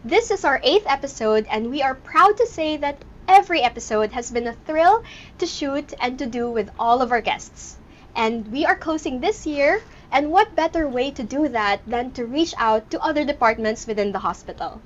This is our 8th episode, and we are proud to say that every episode has been a thrill to shoot and to do with all of our guests. And we are closing this year, and what better way to do that than to reach out to other departments within the hospital.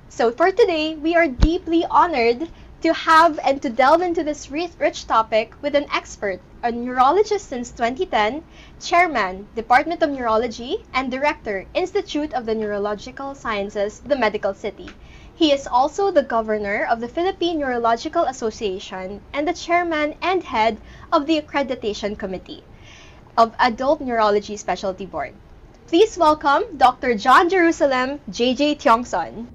So for today, we are deeply honored to have and to delve into this rich topic with an expert, a neurologist since 2010, chairman, Department of Neurology, and director, Institute of the Neurological Sciences, the Medical City. He is also the governor of the Philippine Neurological Association and the chairman and head of the Accreditation Committee of Adult Neurology Specialty Board. Please welcome Dr. John Jerusalem, JJ Tiongson.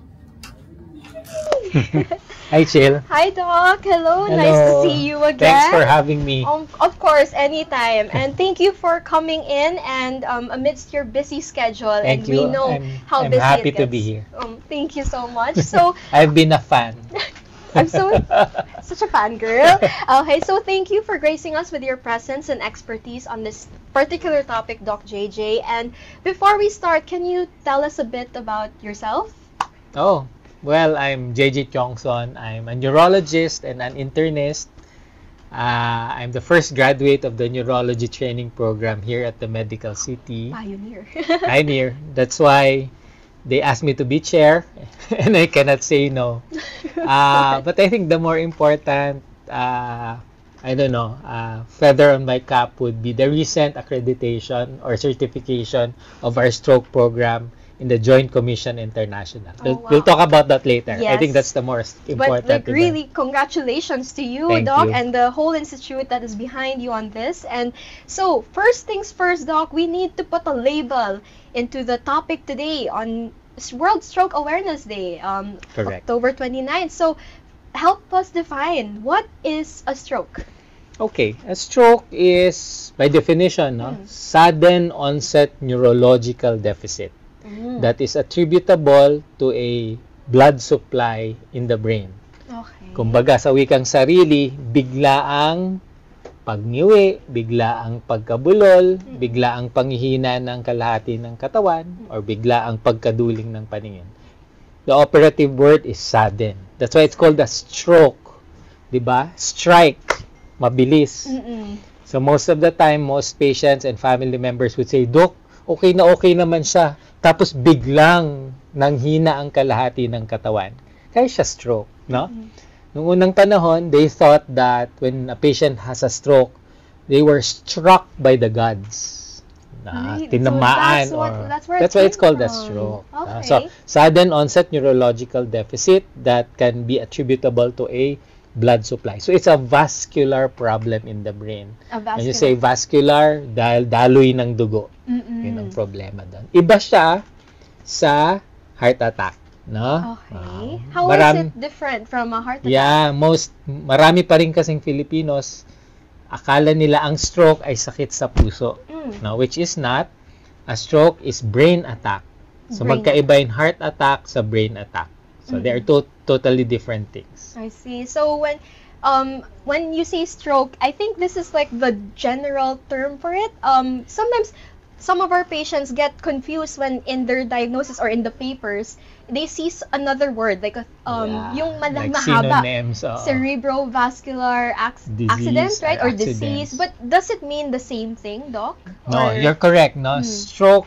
Hi, Chill. Hi, Doc. Hello. Hello. Nice to see you again. Thanks for having me. Of course, anytime. And thank you for coming in and amidst your busy schedule. Thank and you. we know how I'm busy happy it to gets. be here. Thank you so much. So I've been a fan. I'm such a fangirl. Okay, so thank you for gracing us with your presence and expertise on this particular topic, Doc JJ. And before we start, can you tell us a bit about yourself? Oh, well, I'm JJ Tiongson. I'm a neurologist and an internist. I'm the first graduate of the neurology training program here at the Medical City. Pioneer. Pioneer. That's why they asked me to be chair, and I cannot say no. But I think the more important, feather on my cap would be the recent accreditation or certification of our stroke program in the Joint Commission International. Oh, wow. We'll talk about that later. Yes. I think that's the most important. But really, congratulations to you, Thank Doc, you. and the whole institute that is behind you on this. And so, first things first, Doc, we need to put a label into the topic today on World Stroke Awareness Day, Correct. October 29th. So, help us define, what is a stroke? Okay, a stroke is, by definition, sudden onset neurological deficit that is attributable to a blood supply in the brain. Okay. Kumbaga, sa wikang sarili, bigla ang pagniwi, bigla ang pagkabulol, bigla ang panghihina ng kalahati ng katawan, or bigla ang pagkaduling ng paningin. The operative word is sudden. That's why it's called a stroke. Diba? Strike. Mabilis. So most of the time, most patients and family members would say, Doc, okay naman siya. Tapos biglang nanghina ang kalahati ng katawan. Kaya siya stroke, no? Noong unang panahon, they thought that when a patient has a stroke, they were struck by the gods. Right. Tinamaan. So that's where that's why it's called a stroke. Okay. So, sudden onset neurological deficit that can be attributable to a blood supply. So, it's a vascular problem in the brain. When you say vascular, dahil daloy ng dugo. Yun ang problema doon. Iba siya sa heart attack. No? Okay. How is it different from a heart attack? Yeah, marami pa rin kasing Filipinos, akala nila ang stroke ay sakit sa puso. No, which is not. A stroke is brain attack. So, magkaiba yung heart attack sa brain attack. So, they are totally different things. I see. So, when you say stroke, I think this is like the general term for it. Sometimes, some of our patients get confused when in their diagnosis or in the papers, they see another word, like yung like mahaba, synonyms, cerebrovascular accident, right? Or disease. But does it mean the same thing, Doc? No, you're correct. No, stroke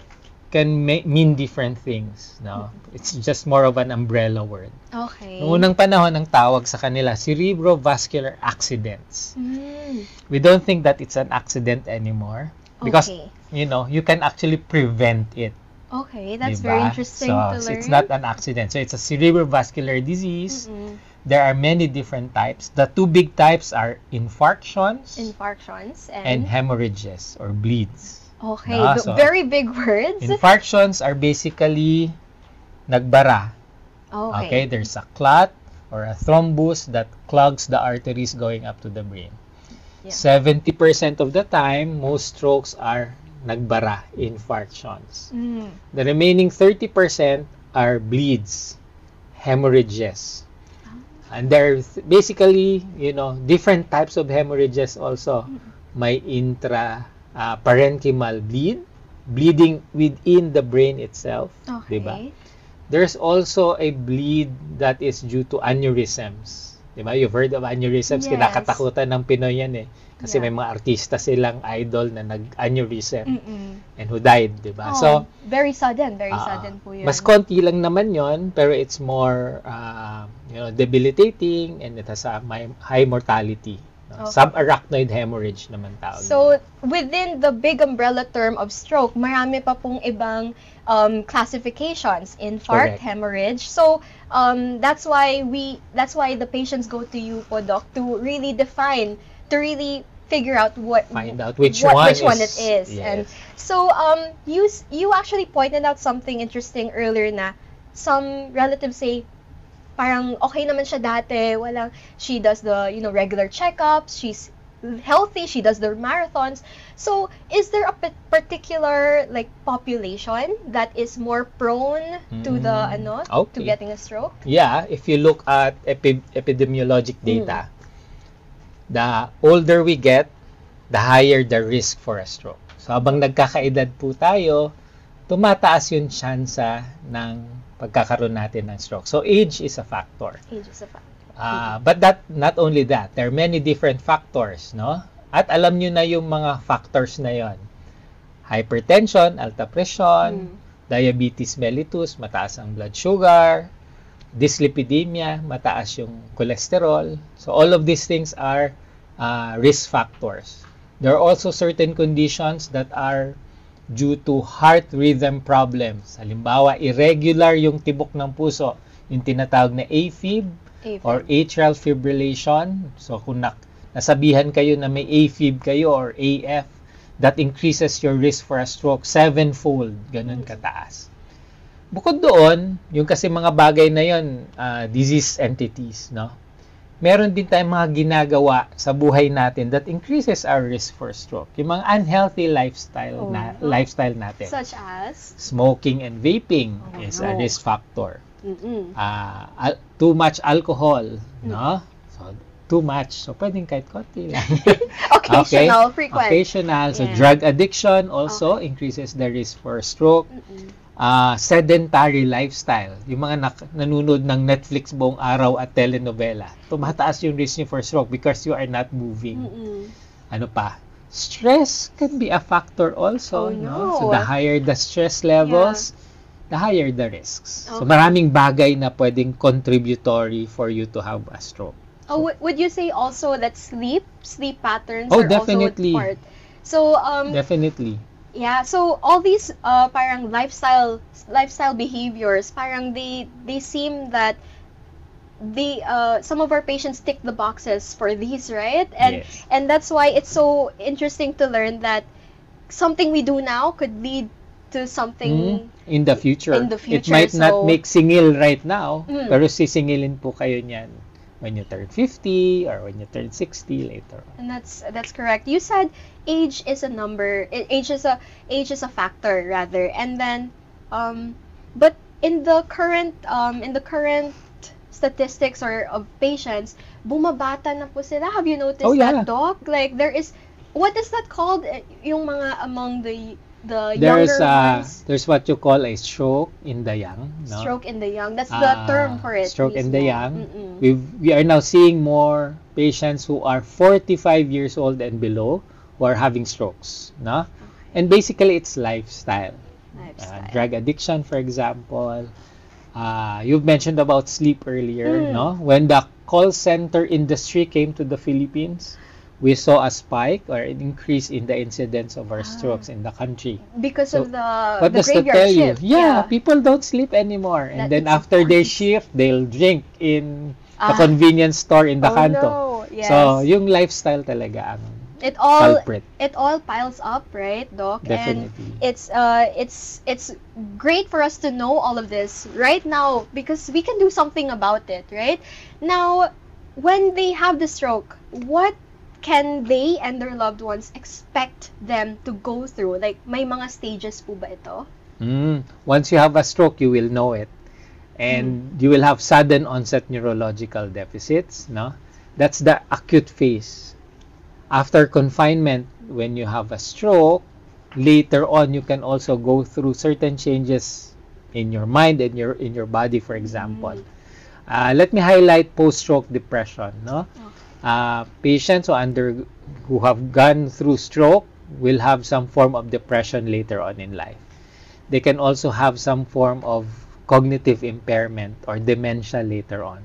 can mean different things. No, it's just more of an umbrella word. Okay. Noong unang panahon, ang tawag sa kanila, cerebrovascular accidents. We don't think that it's an accident anymore because you can actually prevent it. Okay, that's diba? very interesting to learn. So it's not an accident. So it's a cerebrovascular disease. There are many different types. The two big types are infarctions and hemorrhages or bleeds. Okay, so very big words. Infarctions are basically nagbara. Okay, there's a clot or a thrombus that clogs the arteries going up to the brain. 70% of the time, most strokes are nagbara, infarctions. The remaining 30% are bleeds, hemorrhages. And there are basically, different types of hemorrhages also. May parenchymal bleeding within the brain itself. Okay. Diba? There's also a bleed that is due to aneurysms. Diba? You've heard of aneurysms. Yes. Kinakatakutan ng Pinoy yan eh. Kasi Yeah. may mga artista silang idol na nag-aneurysm Mm-mm. and who died, diba? Oh, So, very sudden po yun. mas konti lang naman yon, pero it's more debilitating, and it has a high mortality. No? Okay. Subarachnoid hemorrhage naman tawag. So, within the big umbrella term of stroke, marami pa pong ibang classifications: infarct, Correct. hemorrhage. So, that's why the patients go to you po, Doc, to really define, to really figure out Find out which one it is. Yes. And so, you actually pointed out something interesting earlier na some relatives say, parang okay naman siya dati, she does the, regular checkups, she's healthy, she does the marathons. So, is there a particular, like, population that is more prone to the, to Okay. getting a stroke? Yeah, if you look at epidemiologic data, the older we get, the higher the risk for a stroke. So, habang nagkakaedad po tayo, tumataas yung tsansa ng pagkakaroon natin ng stroke. So, age is a factor. Age is a factor. But not only that, there are many different factors, no? At alam nyo na yung mga factors na yon. Hypertension, alta presyon, diabetes mellitus, mataas ang blood sugar, dyslipidemia, mataas yung cholesterol. So all of these things are risk factors. There are also certain conditions that are due to heart rhythm problems. Halimbawa, irregular yung tibok ng puso, yung tinatawag na AFib or atrial fibrillation. So kung nasabihan kayo na may AFib kayo or AF, that increases your risk for a stroke 7-fold. Ganun kataas. Bukod doon, yung kasi mga bagay na yon, disease entities, no? Meron din tayong mga ginagawa sa buhay natin that increases our risk for stroke. Yung mga unhealthy lifestyle natin. Such as? Smoking and vaping is a risk factor. Too much alcohol, no? So, too much. So, pwedeng kahit konti lang. Occasional, frequent. Occasional. So, drug addiction also increases the risk for stroke. Sedentary lifestyle. Yung mga nanonood ng Netflix buong araw at telenovela, tumataas yung risk niyo for stroke because you are not moving. Ano pa? Stress can be a factor also. No? So, the higher the stress levels, the higher the risks. So, maraming bagay na pwedeng contributory for you to have a stroke. Oh, would you say also that sleep patterns Oh, are definitely. also part? So, Definitely. yeah, so all these parang lifestyle behaviors, parang they seem that some of our patients tick the boxes for these, right? And Yes. and that's why it's so interesting to learn that something we do now could lead to something in the future. In the It future, might so- not make singil right now, pero sisingilin po kayo niyan when you turn 50 or when you turn 60 later on. And that's correct. You said age is a number. Age is a factor rather. And then, but in the current statistics or of patients, bumabata na po sila. Have you noticed that, Doc? Like there is, what is that called? Yung mga among the younger ones. There's what you call a stroke in the young. No? Stroke in the young. That's the term for it. Stroke in the mismo. young. Mm-mm. We are now seeing more patients who are 45 years old and below who are having strokes. No? And basically, it's lifestyle. Drug addiction, for example. You've mentioned about sleep earlier. No? When the call center industry came to the Philippines, we saw a spike or an increase in the incidence of our strokes in the country. Because of the What does that graveyard tell you? shift. Yeah, people don't sleep anymore. And then It's after their shift, they'll drink in the convenience store in the kanto. No. Yes. So, yung lifestyle talaga ang it all culprit. it all piles up, right, Doc? Definitely. And it's great for us to know all of this right now because we can do something about it, right? Now, when they have the stroke, what can they and their loved ones expect them to go through? Like, may mga stages po ba ito? Once you have a stroke, you will know it. And you will have sudden onset neurological deficits, no? That's the acute phase. After confinement, when you have a stroke, later on you can also go through certain changes in your mind and in your body, for example. Let me highlight post-stroke depression, no? Patients who have gone through stroke will have some form of depression later on in life. They can also have some form of cognitive impairment or dementia later on.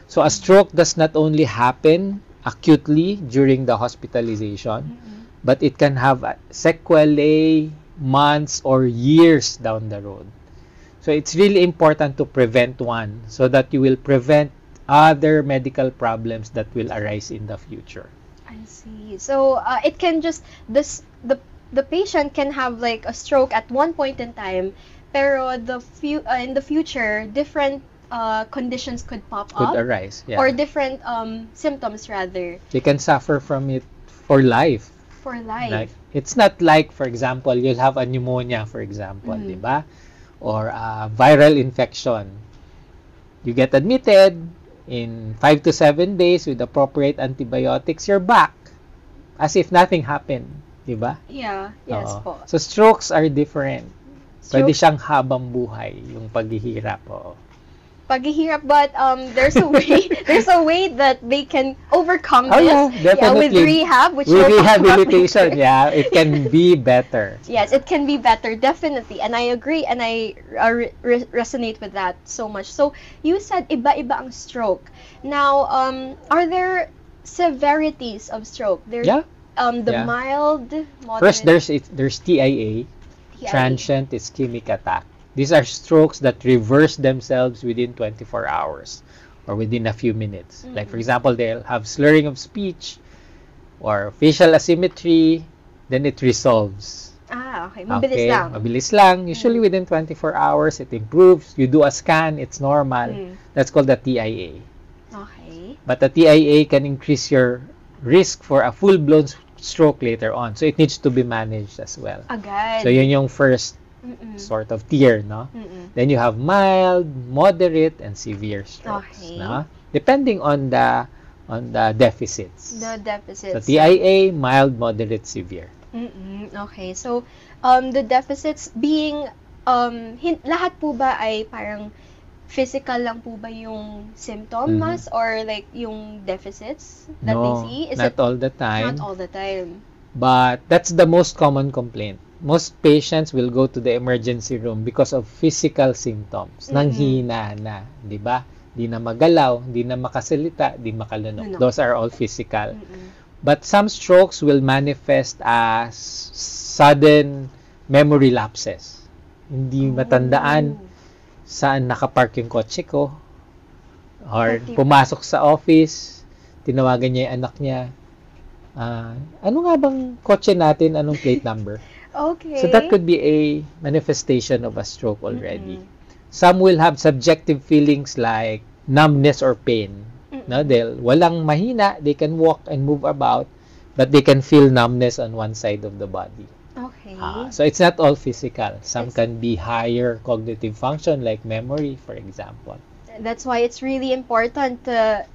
So a stroke does not only happen acutely during the hospitalization, but it can have sequelae, months or years down the road. So it's really important to prevent one so that you will prevent other medical problems that will arise in the future. I see. So it can just the patient can have like a stroke at one point in time, pero in the future different conditions could pop up, arise, yeah. or different symptoms rather. They can suffer from it for life. For life. Like, it's not like, for example, you'll have a pneumonia, for example, diba? Or a viral infection. You get admitted, in 5 to 7 days with appropriate antibiotics, you're back. As if nothing happened. Diba? Yeah, yes po. So strokes are different. Pwede Stroke- siyang habang buhay, yung paghihirap. Paghihirap, but there's a way that they can overcome Oh, this. yeah, definitely. With rehab, which With we'll talk about rehabilitation, later. yeah, it can be better. Yes, it can be better, definitely. And I agree, and I resonate with that so much. So, you said iba-iba ang stroke. Now, are there severities of stroke? There's, Yeah. The Yeah. mild, moderate... First, there's TIA, transient ischemic attack. These are strokes that reverse themselves within 24 hours or within a few minutes. Like, for example, they'll have slurring of speech or facial asymmetry, then it resolves. Okay. Mabilis lang. Mabilis lang. Usually within 24 hours, it improves. You do a scan, it's normal. That's called the TIA. Okay. But the TIA can increase your risk for a full-blown stroke later on. So it needs to be managed as well. Agad. So yun yung first sort of tier, no? Then you have mild, moderate, and severe strokes, Okay. no? Depending on the deficits. The deficits. So TIA, mild, moderate, severe. Okay. So, the deficits being, lahat po ba ay parang physical lang po ba yung symptoms or like yung deficits that they see? Is not it all the time. not all the time? But that's the most common complaint. Most patients will go to the emergency room because of physical symptoms. Nanghihina na, di ba? Di na magalaw, di na makasalita, di makalunok. Those are all physical. But some strokes will manifest as sudden memory lapses. Hindi matandaan saan nakapark yung kotse ko. Or pumasok sa office, tinawagan niya yung anak niya. Ano nga bang kotse natin? Anong plate number? Okay. So that could be a manifestation of a stroke already. Some will have subjective feelings like numbness or pain. No, walang mahina, they can walk and move about, but they can feel numbness on one side of the body. Okay. So it's not all physical. Some can be higher cognitive function like memory, for example. That's why it's really important to,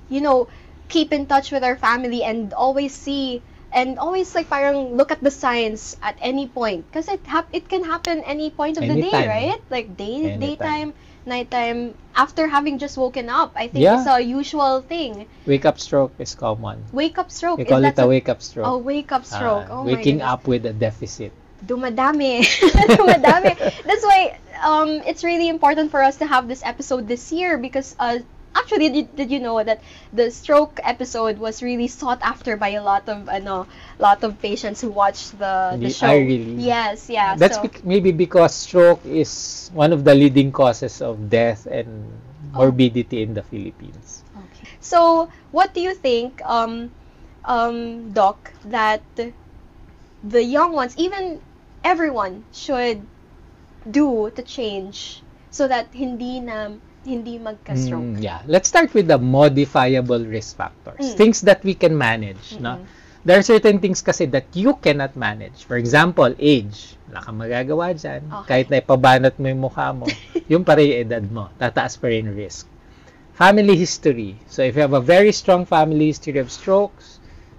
keep in touch with our family and always see and always like parang look at the signs at any point because it can happen any point of the day, Anytime. right? Like Anytime. daytime, nighttime, after having just woken up. I think Yeah. it's a usual thing. Wake up stroke is common. Wake up stroke. We call it Is that a wake up stroke. Oh, wake up stroke. Oh Waking my goodness. up with a deficit. Dumadami. Dumadami. That's why it's really important for us to have this episode this year because actually did you know that the stroke episode was really sought after by a lot of patients who watched the show. Really? Yes, yeah. That's so, maybe because stroke is one of the leading causes of death and morbidity in the Philippines. okay. So, what do you think, Doc, that the young ones, even everyone, should do to change so that hindi magka-stroke? Yeah. Let's start with the modifiable risk factors. Things that we can manage. No? There are certain things kasi that you cannot manage. For example, age. Wala kang magagawa dyan. Okay. Kahit na ipabanat mo yung mukha mo, yung pa rin yung edad mo. Tataas pa rin risk. Family history. So, if you have a very strong family history of strokes,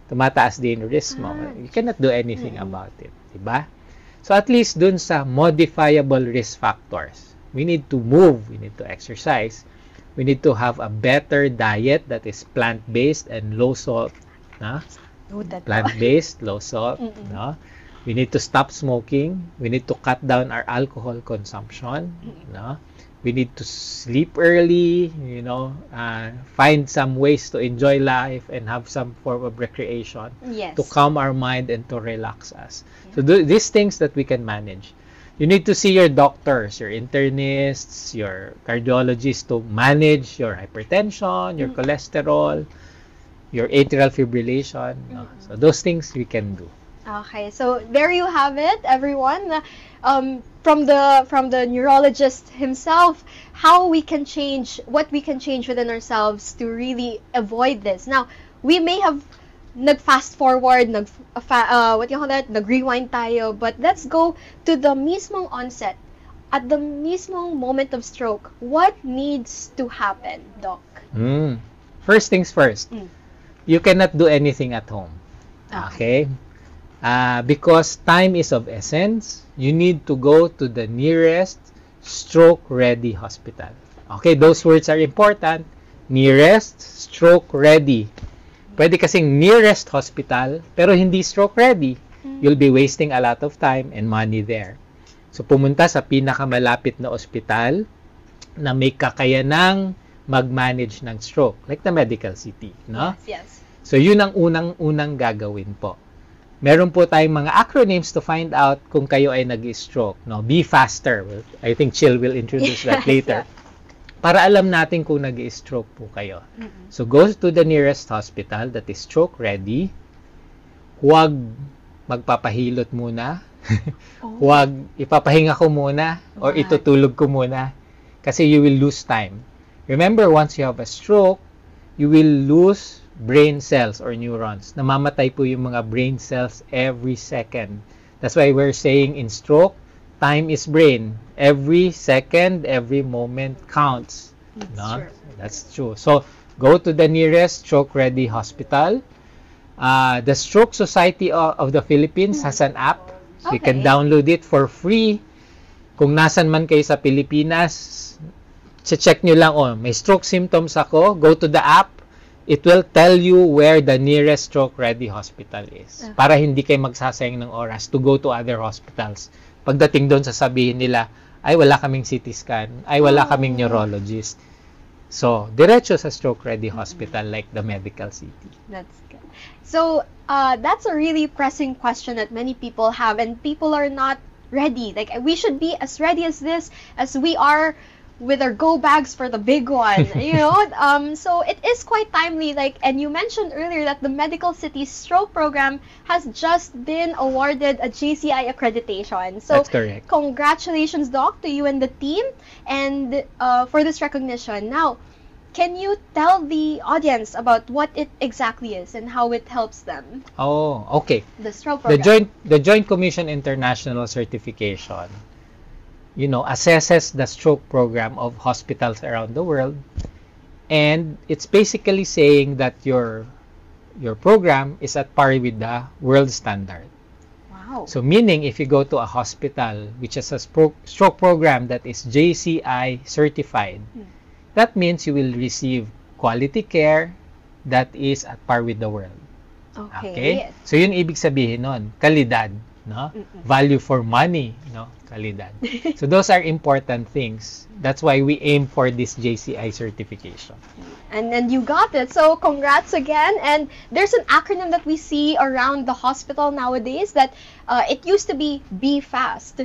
tumataas din yung risk mo. You cannot do anything about it. Diba? So, at least dun sa modifiable risk factors. We need to move. We need to exercise. We need to have a better diet that is plant-based and low salt. No? Noted. Plant-based, low salt. No? We need to stop smoking. We need to cut down our alcohol consumption. No? We need to sleep early, find some ways to enjoy life and have some form of recreation Yes. to calm our mind and to relax us. So these things that we can manage. You need to see your doctors, your internists, your cardiologists to manage your hypertension, your cholesterol, your atrial fibrillation. No? So those things we can do. Okay, so there you have it, everyone. From the neurologist himself, how we can change, what we can change within ourselves to really avoid this. Now, we may have nag-fast forward, nag-rewind tayo, but let's go to the mismong onset. At the mismong moment of stroke, what needs to happen, Doc? First things first, you cannot do anything at home. Okay? Because time is of essence, you need to go to the nearest stroke-ready hospital. Okay, those words are important. Nearest stroke-ready. Pwede kasing nearest hospital, pero hindi stroke-ready. You'll be wasting a lot of time and money there. So, pumunta sa pinakamalapit na ospital na may kakayanang mag-manage ng stroke, like the medical city. No? Yes. So, yun ang unang gagawin po. Meron po tayong mga acronyms to find out kung kayo ay nag-stroke. No? Be faster. Well, I think Chill will introduce that later. Para alam natin kung nag-stroke po kayo. So, go to the nearest hospital that is stroke ready. Huwag magpapahilot muna. Huwag ipapahinga ko muna or itutulog ko muna. Kasi you will lose time. Remember, once you have a stroke, you will lose brain cells or neurons. Namamatay po yung mga brain cells every second. That's why we're saying in stroke, time is brain. Every second, every moment counts. No? That's true. So, go to the nearest stroke-ready hospital. The Stroke Society of the Philippines has an app. So you can download it for free. Kung nasan man kayo sa Pilipinas, check nyo lang, may stroke symptoms ako, go to the app. It will tell you where the nearest stroke-ready hospital is. Para hindi kayo magsasayang ng oras to go to other hospitals. Pagdating doon, sasabihin nila, ay wala kaming CT scan, ay wala kaming neurologist. So, diretso sa stroke-ready hospital like the medical city. That's good. So, that's a really pressing question that many people have, and people are not ready. Like, we should be as ready as this as we are with our go bags for the big one, so it is quite timely, and you mentioned earlier that the Medical City Stroke Program has just been awarded a JCI accreditation. So, that's correct. Congratulations, Doc, to you and the team, and for this recognition. Now, can you tell the audience about what it exactly is and how it helps them? Oh, okay. The stroke program. The Joint Commission International Certification assesses the stroke program of hospitals around the world, and it's basically saying that your program is at par with the world standard. Wow. So meaning, if you go to a hospital which has a stroke program that is JCI certified, that means you will receive quality care that is at par with the world. Okay. So yun ibig sabihin nun, kalidad, no? Value for money, kalidad. So those are important things. That's why we aim for this JCI certification. And you got it. So congrats again. And there's an acronym that we see around the hospital nowadays that it used to be Fast,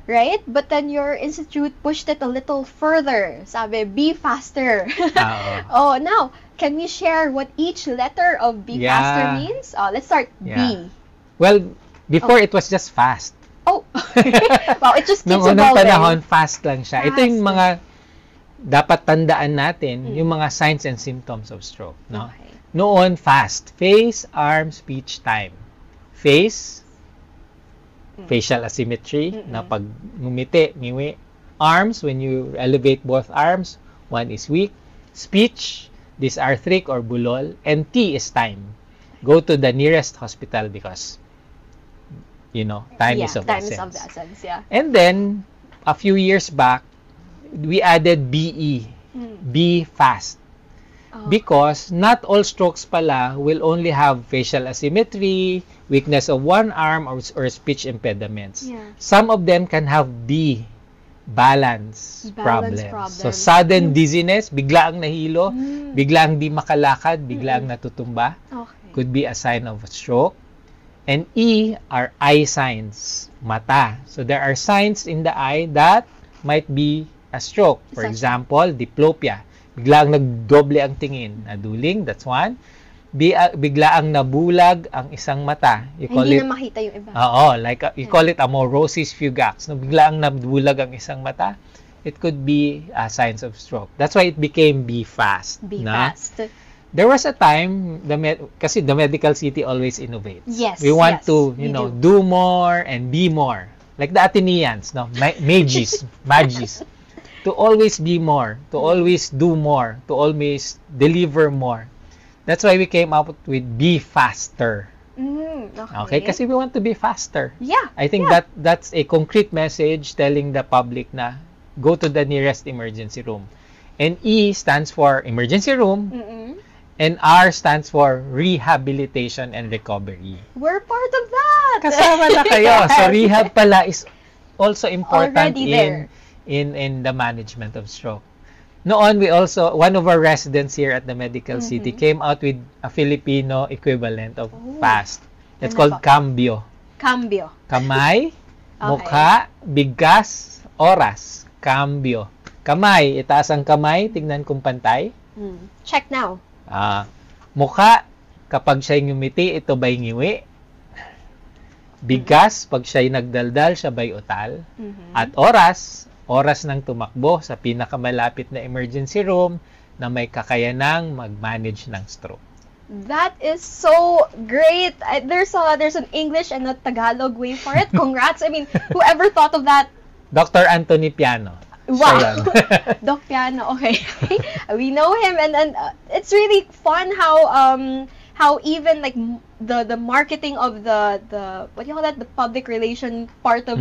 right? But then your institute pushed it a little further. Sabi, be faster. Now, can we share what each letter of be faster means? Let's start B. Well, before it was just fast. Oh, wow, it just keeps Nung evolving. unang panahon, fast lang siya. Ito yung mga dapat tandaan natin, yung mga signs and symptoms of stroke. No? Okay. Noon, fast. Face, arm, speech, time. Face, facial asymmetry, na pag ngumiti, ngiwi. Arms, when you elevate both arms, one is weak. Speech, dysarthric or bulol. And T is time. Go to the nearest hospital because time is of time essence. is of the essence, yeah. And then, a few years back, we added BE, be fast. Oh. Because not all strokes pala will only have facial asymmetry, weakness of one arm, or speech impediments. Yeah. Some of them can have B, balance problems. problems. So, sudden dizziness, bigla ang nahilo, bigla ang di makalakad, bigla ang natutumba, Okay. could be a sign of a stroke. And E are eye signs, mata. So, there are signs in the eye that might be a stroke. For Such- example, diplopia. Bigla ang nagdoble ang tingin. Naduling, that's one. Bigla ang nabulag ang isang mata. You call Hindi it, na makita yung iba. oo, like, you call it amaurosis fugax. No, bigla ang nabulag ang isang mata. It could be signs of stroke. That's why it became be fast. Be na? fast. There was a time, kasi the medical city always innovates. Yes, We want yes, to, we do more and be more. Like the Athenians, no? Magis. To always be more, to always do more, to always deliver more. That's why we came up with be faster. Okay? Kasi we want to be faster. Yeah. I think that's a concrete message telling the public na go to the nearest emergency room. And E stands for emergency room, and R stands for rehabilitation and recovery. We're part of that. Kasama na kayo. So rehab pala is also important Already there. in the management of stroke. Noon, we also, one of our residents here at the medical city came out with a Filipino equivalent of fast. It's Ano called po? cambio. Cambio. Kamay, mukha, bigkas, oras. Cambio. Kamay, itaas ang kamay, tignan kung pantay. Check now. Mukha, kapag siya'y ngumiti, ito ba'y ngiwi? Bigkas, pag siya'y nagdaldal, siya ba'y utal? At oras ng tumakbo sa pinakamalapit na emergency room na may kakayanang mag-manage ng stroke. That is so great. There's an English and a Tagalog way for it. Congrats. I mean, whoever thought of that? Dr. Anthony Piano. Wow. Doc Piano. Okay. We know him, and it's really fun how even like the marketing of the what do you call that, the public relation part of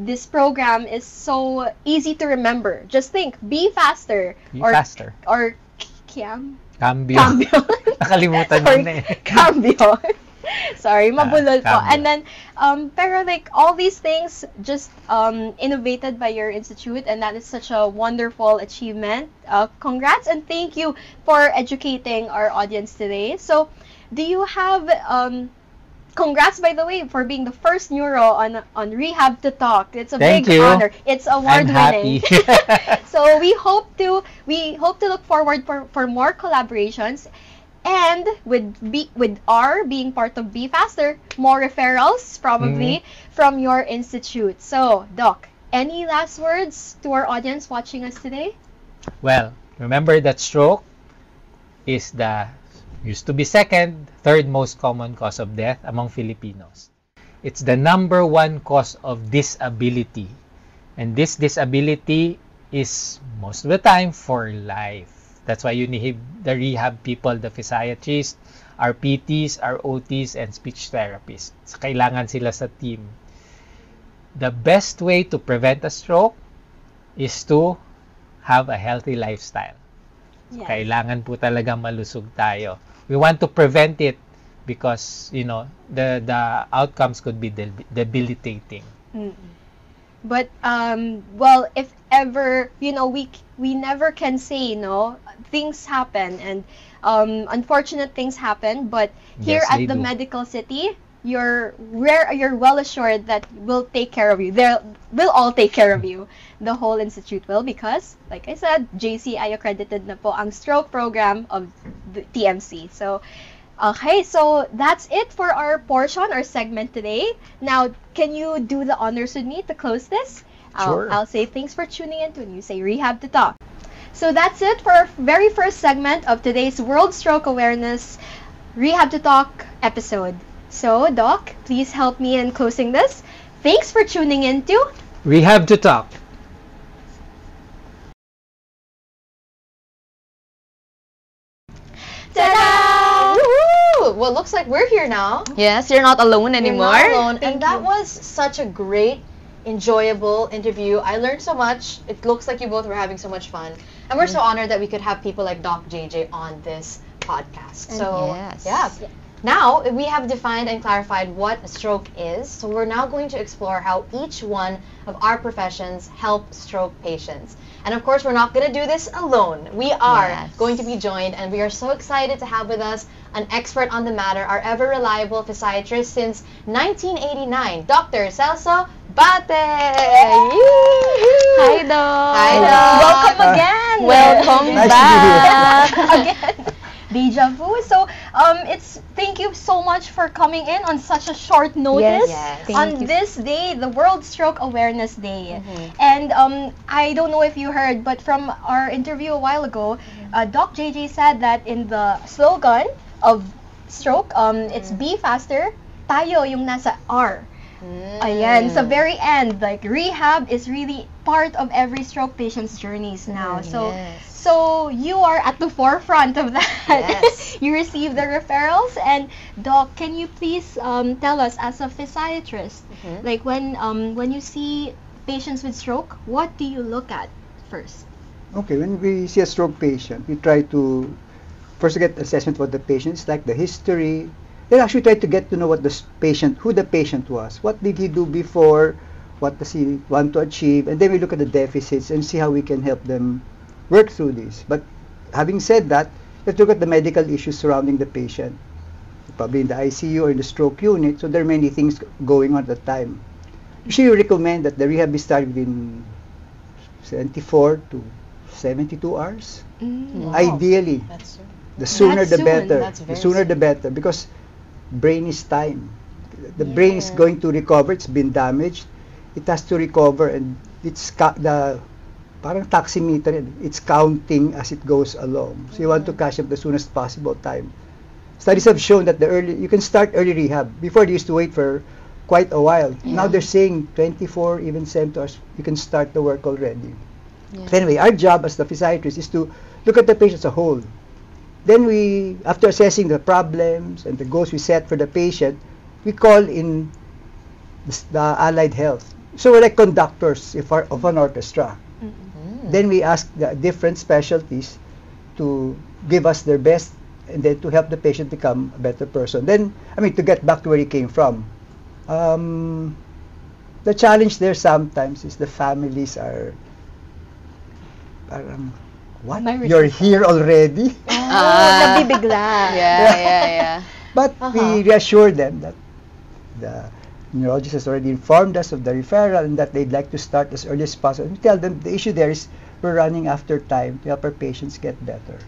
this program is so easy to remember. Just think, be faster. Be faster. Or Cambio. Nakalimutan Sorry, na eh. Cambio. Sorry, mabulol po. Cambio. And then, pero like all these things just innovated by your institute, and that is such a wonderful achievement. Congrats and thank you for educating our audience today. So, do you have congrats, by the way, for being the first neuro on Rehab to Talk. It's a Thank big you. honor. It's award I'm winning. happy. So we hope to look forward for more collaborations, and with R being part of Be Faster, more referrals probably from your institute. So, Doc, any last words to our audience watching us today? Well, remember that stroke is used to be third most common cause of death among Filipinos. It's the number one cause of disability. And this disability is most of the time for life. That's why you need the rehab people, the physiatrists, our PTs, our OTs, and speech therapists. So, kailangan sila sa team. The best way to prevent a stroke is to have a healthy lifestyle. So, Yes. kailangan po talaga malusog tayo. We want to prevent it because, the outcomes could be debilitating. But well, if ever, we never can say, things happen, and unfortunate things happen, but here Yes, at they the do. medical city, you're well assured that we'll take care of you. We'll all take care of you. The whole institute will, because, like I said, JCI accredited na po ang stroke program of the TMC. So, okay, so that's it for our portion, our segment today. Now, can you do the honors with me to close this? Sure. I'll say thanks for tuning in when you say Rehab to Talk. So that's it for our very first segment of today's World Stroke Awareness Rehab to Talk episode. So, Doc, please help me in closing this. Thanks for tuning in to Rehab to Talk. Ta-da! Woohoo! Well, looks like we're here now. Yes, you're not alone You're anymore. not alone. Thank And that you. was such a great enjoyable interview. I learned so much. It looks like you both were having so much fun. And we're so honored that we could have people like Doc JJ on this podcast. So, Yes. yeah. Now, we have defined and clarified what a stroke is. So we're now going to explore how each one of our professions help stroke patients. And of course, we're not going to do this alone. We are Yes. going to be joined, and we are so excited to have with us an expert on the matter, our ever-reliable physiatrist since 1989, Dr. Celso Bate! Hi, Doc. Hi, Doc. Welcome again. Welcome Nice to be here. back. Again. Deja vu. So, thank you so much for coming in on such a short notice. Yes. Thank On you. this day, the World Stroke Awareness Day. Mhm. And I don't know if you heard, but from our interview a while ago, Doc JJ said that in the slogan of stroke, it's be faster, tayo yung nasa R. Ayan, sa very end, like rehab is really part of every stroke patient's journeys now. So you are at the forefront of that. Yes. You receive the referrals, and Doc, can you please tell us, as a physiatrist, Mhm. like when you see patients with stroke, what do you look at first? Okay, when we see a stroke patient, we try to first get assessment what the patient is like, the history. Then actually try to get to know what who the patient was. What did he do before? What does he want to achieve? And then we look at the deficits and see how we can help them work through this. But having said that, let's look at the medical issues surrounding the patient. Probably in the ICU or in the stroke unit, so there are many things going on at the time. Usually we recommend that the rehab be started within 74 to 72 hours. Mm. Wow. Ideally, That's the sooner That's the soon. better. That's The very sooner the soon. better, because brain is time. The brain is going to recover. It's been damaged. It has to recover, and it's the parang taximeter. It's counting as it goes along. So you want to catch up the soonest possible time. Studies have shown that you can start early rehab. Before they used to wait for quite a while. Now they're saying 24, even 7 hours. You can start the work already. Yeah. But anyway, our job as the physiatrist is to look at the patient as a whole. Then we, after assessing the problems and the goals we set for the patient, we call in the allied health. So we're like conductors of an orchestra. Then we ask the different specialties to give us their best, and then to help the patient become a better person. Then, to get back to where he came from. The challenge there sometimes is the families are parang, what? May You're resistance. here already? Nabibigla. Yeah. But we reassure them that the neurologist has already informed us of the referral and that they'd like to start as early as possible. We tell them the issue there is we're running after time to help our patients get better.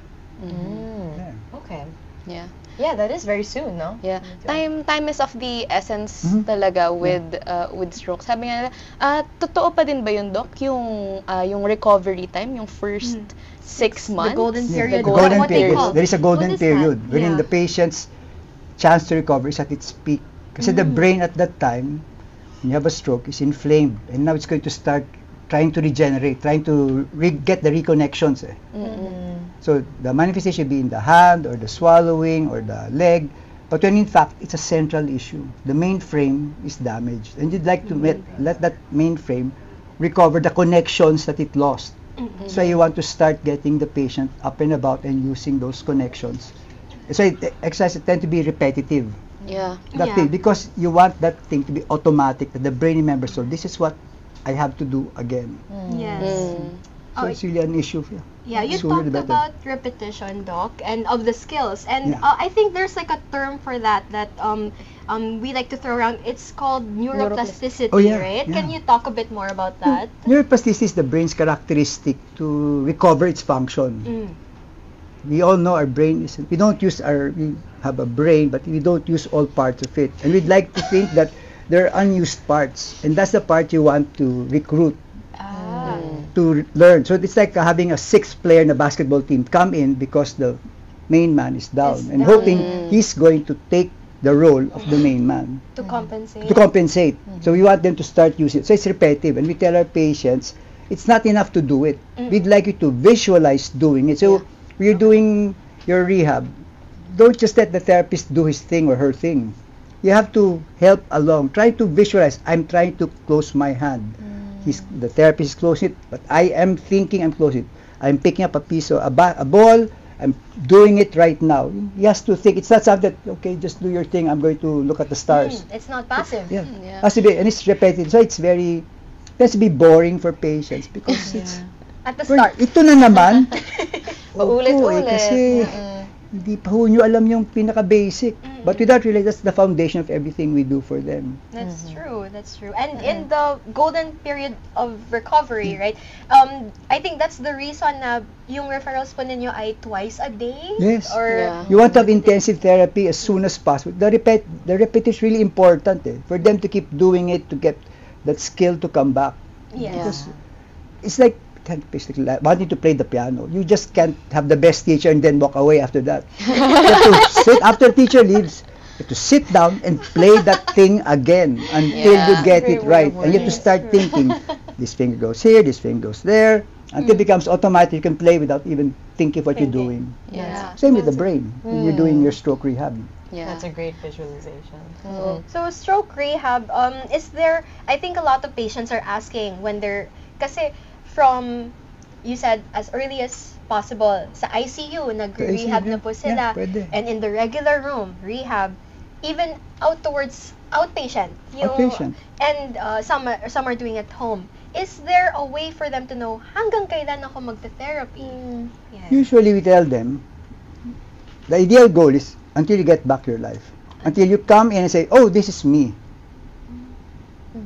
Yeah. Okay. Yeah. Yeah, that is very soon, no? Yeah. Time is of the essence Mhm. talaga with stroke. Sabi nga nila, totoo pa din ba yun, Doc? Yung recovery time, yung first 6 months? The golden Yeah, period. the golden what they period. call. There is a golden What is that? period wherein Yeah. the patient's chance to recover is at its peak. Kasi the brain at that time, when you have a stroke, is inflamed. And now it's going to start trying to regenerate, trying to get the reconnections. So the manifestation be in the hand or the swallowing or the leg. But when in fact, it's a central issue. The mainframe is damaged. And you'd like to let that mainframe recover the connections that it lost. So you want to start getting the patient up and about and using those connections. So exercises tend to be repetitive. Yeah. That thing, because you want that thing to be automatic, that the brain remembers, so this is what I have to do again. Yes. So it's really an issue. Yeah, you Sooner the talked better. about repetition, Doc, and of the skills. And Yeah. I think there's like a term for that we like to throw around. It's called neuroplasticity, Oh, yeah, right? yeah. Can you talk a bit more about that? Neuroplasticity is the brain's characteristic to recover its function. We all know our brain is, we have a brain, but we don't use all parts of it. And we'd like to think that there are unused parts, and that's the part you want to recruit to learn. So it's like having a sixth player in a basketball team come in because the main man is down, and hoping he's going to take the role of the main man To compensate. to compensate. So we want them to start using it. So it's repetitive, and we tell our patients it's not enough to do it. We'd like you to visualize doing it. So when you're doing your rehab, don't just let the therapist do his thing or her thing. You have to help along. Try to visualize. I'm trying to close my hand. The therapist is closing it, but I am thinking I'm closing it. I'm picking up a piece of a ball. I'm doing it right now. He has to think. It's not something that, okay, just do your thing. I'm going to look at the stars. It's not passive. Yeah. Yeah. Has to be, and it's repetitive. So it's very, has to be boring for patients because it's, At the start. ito na naman. Paulit-ulit. Kasi hindi pa ho nyo alam yung pinaka-basic. But without really, that's the foundation of everything we do for them. That's true. That's true. And in the golden period of recovery, right? I think that's the reason na yung referrals po ninyo ay twice a day. Yes. Or Yeah. You want to have intensive therapy as soon as possible. The repetition is really important for them to keep doing it to get that skill to come back. yes. Because it's like basically wanting to play the piano. You just can't have the best teacher and then walk away after that. You have to sit after teacher leaves. You have to sit down and play that thing again until you Yeah. get it Great way right. of And you have to Yes, start true. thinking, this finger goes here, this finger goes there, until it becomes automatic. You can play without even thinking what you're Thinking. doing. Yeah. Same with the brain when you're doing your stroke rehab. Yeah. That's a great visualization. So stroke rehab, is there, I think a lot of patients are asking when they're, kasi from, you said, as early as possible, sa ICU, nag-rehab na po sila. Yeah, pwede. And in the regular room, rehab, even out towards outpatient. Outpatient. And some are doing at home. Is there a way for them to know hanggang kailan ako magte-therapy? Yes. Usually we tell them, the ideal goal is until you get back your life. Until you come in and say, oh, this is me.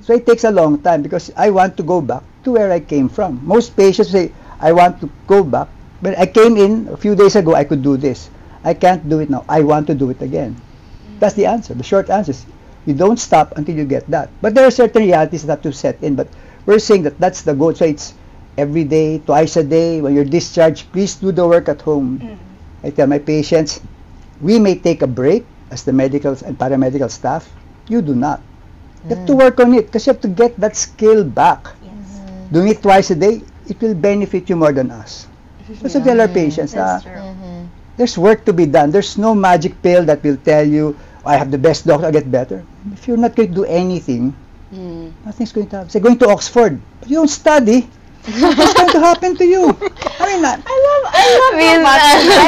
So it takes a long time because I want to go back to where I came from. Most patients say, I want to go back, but I came in a few days ago, I could do this. I can't do it now. I want to do it again. That's the answer. The short answer is, you don't stop until you get that. But there are certain realities that have to set in, but we're saying that that's the goal. So it's every day, twice a day. When you're discharged, please do the work at home. I tell my patients, we may take a break as the medical and paramedical staff. You do not. You have to work on it because you have to get that skill back. Yes. Doing it twice a day, it will benefit you more than us. So tell our patients, That's true. there's work to be done. There's no magic pill that will tell you, I have the best doctor, I'll get better. If you're not going to do anything, nothing's going to happen. Say, going to Oxford, but you don't study, what's going to happen to you? I mean, I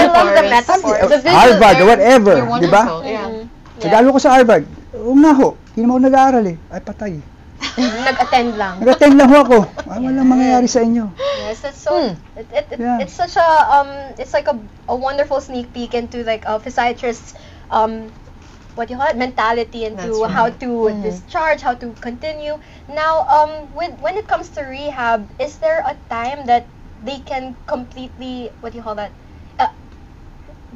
love the metaphor. Harvard, or whatever, You're di ba? wonderful. Yeah. Nag-aaral ko sa Harvard. Oo nga ho, hindi naman ako nag-aaral eh. Ay, patay. Nag-attend lang. Nag-attend lang ho ako. Ay, walang mangyayari sa inyo. Yes, that's so. Yeah. It's such a it's like a wonderful sneak peek into like a physiatrist's what you call it, mentality, into That's right. how to discharge, how to continue. Now, when it comes to rehab, is there a time that they can completely, what do you call that?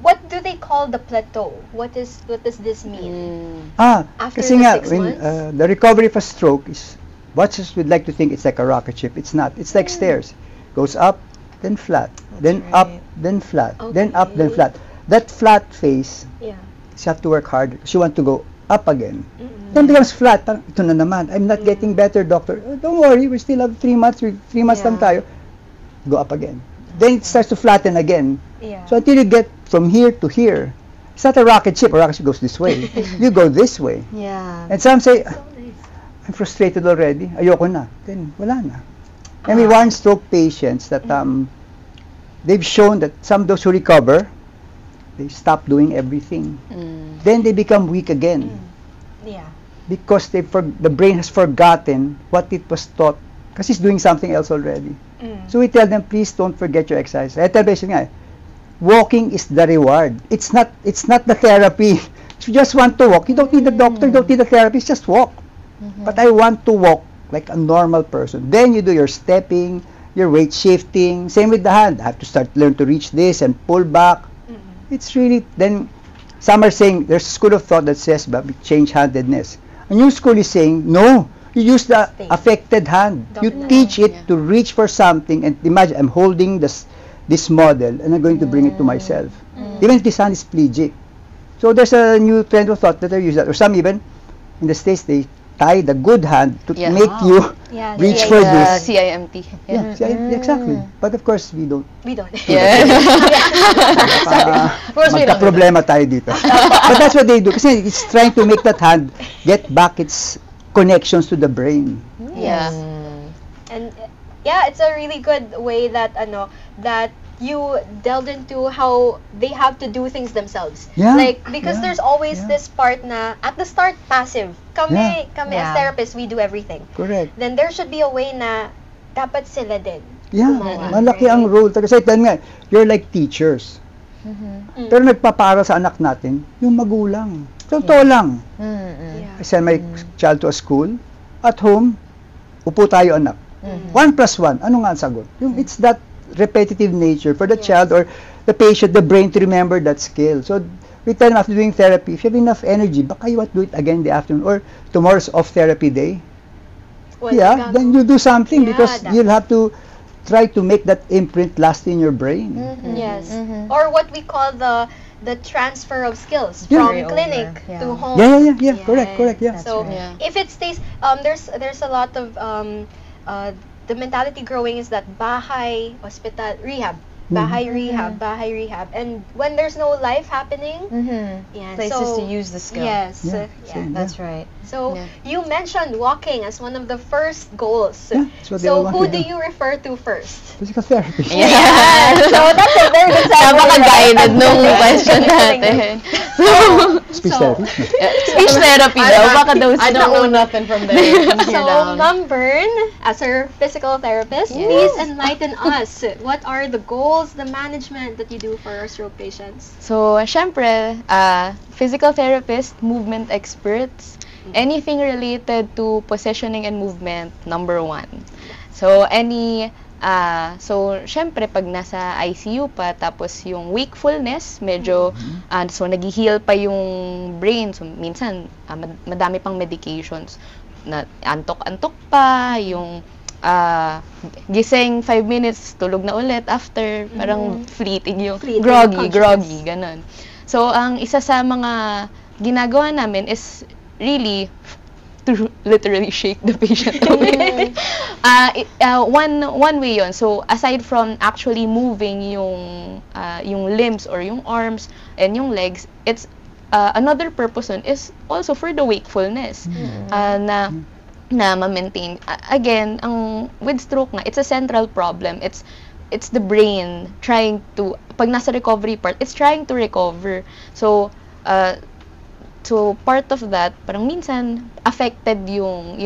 What do they call the plateau? What does this mean? After Kasi the nga, 6 when, months? the recovery of a stroke is, watchers would like to think it's like a rocket ship. It's not. It's like stairs. Goes up, then flat, then up, then flat, then up, then Okay. flat. That flat phase, Yeah. you have to work hard because you want to go up again. Then becomes flat. Parang, ito na naman. I'm not getting better, doctor. Don't worry, we still have 3 months. 3 months lang tayo. Go up again. Then it starts to flatten again. Yeah. So until you get from here to here, it's not a rocket ship. A rocket ship goes this way. You go this way. Yeah. And some say, So nice. I'm frustrated already. Ayoko na. Then wala na. And we warn stroke patients that they've shown that some of those who recover, they stop doing everything. Then they become weak again Yeah. because the brain has forgotten what it was taught because it's doing something else already. So we tell them, please don't forget your exercise. I tell patients, nga, walking is the reward. It's not the therapy. If you just want to walk, you don't need a doctor, you don't need a therapist, just walk. But I want to walk like a normal person. Then you do your stepping, your weight shifting. Same with the hand. I have to start learn to reach this and pull back. It's really, then some are saying, there's a school of thought that says, change-handedness. A new school is saying, no, you use the Stay. affected hand. You Dominant. teach it to reach for something and imagine, I'm holding this model and I'm going to bring it to myself. Even if this hand is plegic. So there's a new trend of thought that they use that. Or some even, in the States, they tie the good hand to Yeah. make you Yeah, reach yeah, for yeah. this. CIMT. Yeah, exactly. But of course, we don't. We don't. Yeah. Of course we don't do Magka-problema tayo dito. But that's what they do. Kasi it's trying to make that hand get back its connections to the brain. Yeah. And yeah, it's a really good way that that you delved into how they have to do things themselves. Yeah, Like because yeah, there's always yeah. this part na at the start passive. Kami as Yeah. therapists, we do everything. Correct. Then there should be a way na dapat sila din. Yeah, gumawa, malaki ang role. Kasi then nga, you're like teachers. Pero nagpapara sa anak natin, yung magulang. Totoo lang. Yeah. I send my child to a school. At home, upo tayo anak. 1 plus 1, ano nga ang sagot? Yung it's that repetitive nature for the child or the patient, the brain to remember that skill. So, we tell them after doing therapy, if you have enough energy, baka you want to do it again in the afternoon or tomorrow's off therapy day. Well, Yeah, then you do something Yeah, because that- you'll have to try to make that imprint last in your brain. Yes. Or what we call the transfer of skills Yeah. from Carry clinic over, yeah. to home. Yeah. Correct, yeah. So Yeah. if it stays, there's a lot of the mentality growing is that bahay, hospital, rehab, bahay, rehab, and when there's no life happening, yeah, Places so, to use the skill. Yes, Yeah, yeah. same. That's right. So Yeah. you mentioned walking as one of the first goals. Yeah, that's what they all So want who to do do. you refer to first? Physical therapy. Yeah. So that's a very good segue. Napaka-guided nung question Galing. natin. Speech So- therapy. Speech therapy daw. Baka daw I don't know nothing from there. From here So, down. Ma'am Bern, as our physical therapist, please enlighten us. What are the goals, the management that you do for our stroke patients? So, syempre, physical therapist, movement experts, anything related to positioning and movement, number 1. So, syempre, pag nasa ICU pa, tapos yung wakefulness, medyo, so nag-heal pa yung brain. So, minsan, madami pang medications na antok-antok pa, yung gising 5 minutes, tulog na ulit after, parang fleeting yung Fleeting groggy, consciousness. ganun. So, ang isa sa mga ginagawa namin is really to literally shake the patient awake. One way yun. So, aside from actually moving yung limbs or yung arms and yung legs, it's another purpose nun is also for the wakefulness. Na ma-maintain. Again, with stroke nga, it's a central problem. It's the brain trying to, pag nasa recovery part, it's trying to recover. So part of that, parang minsan affected yung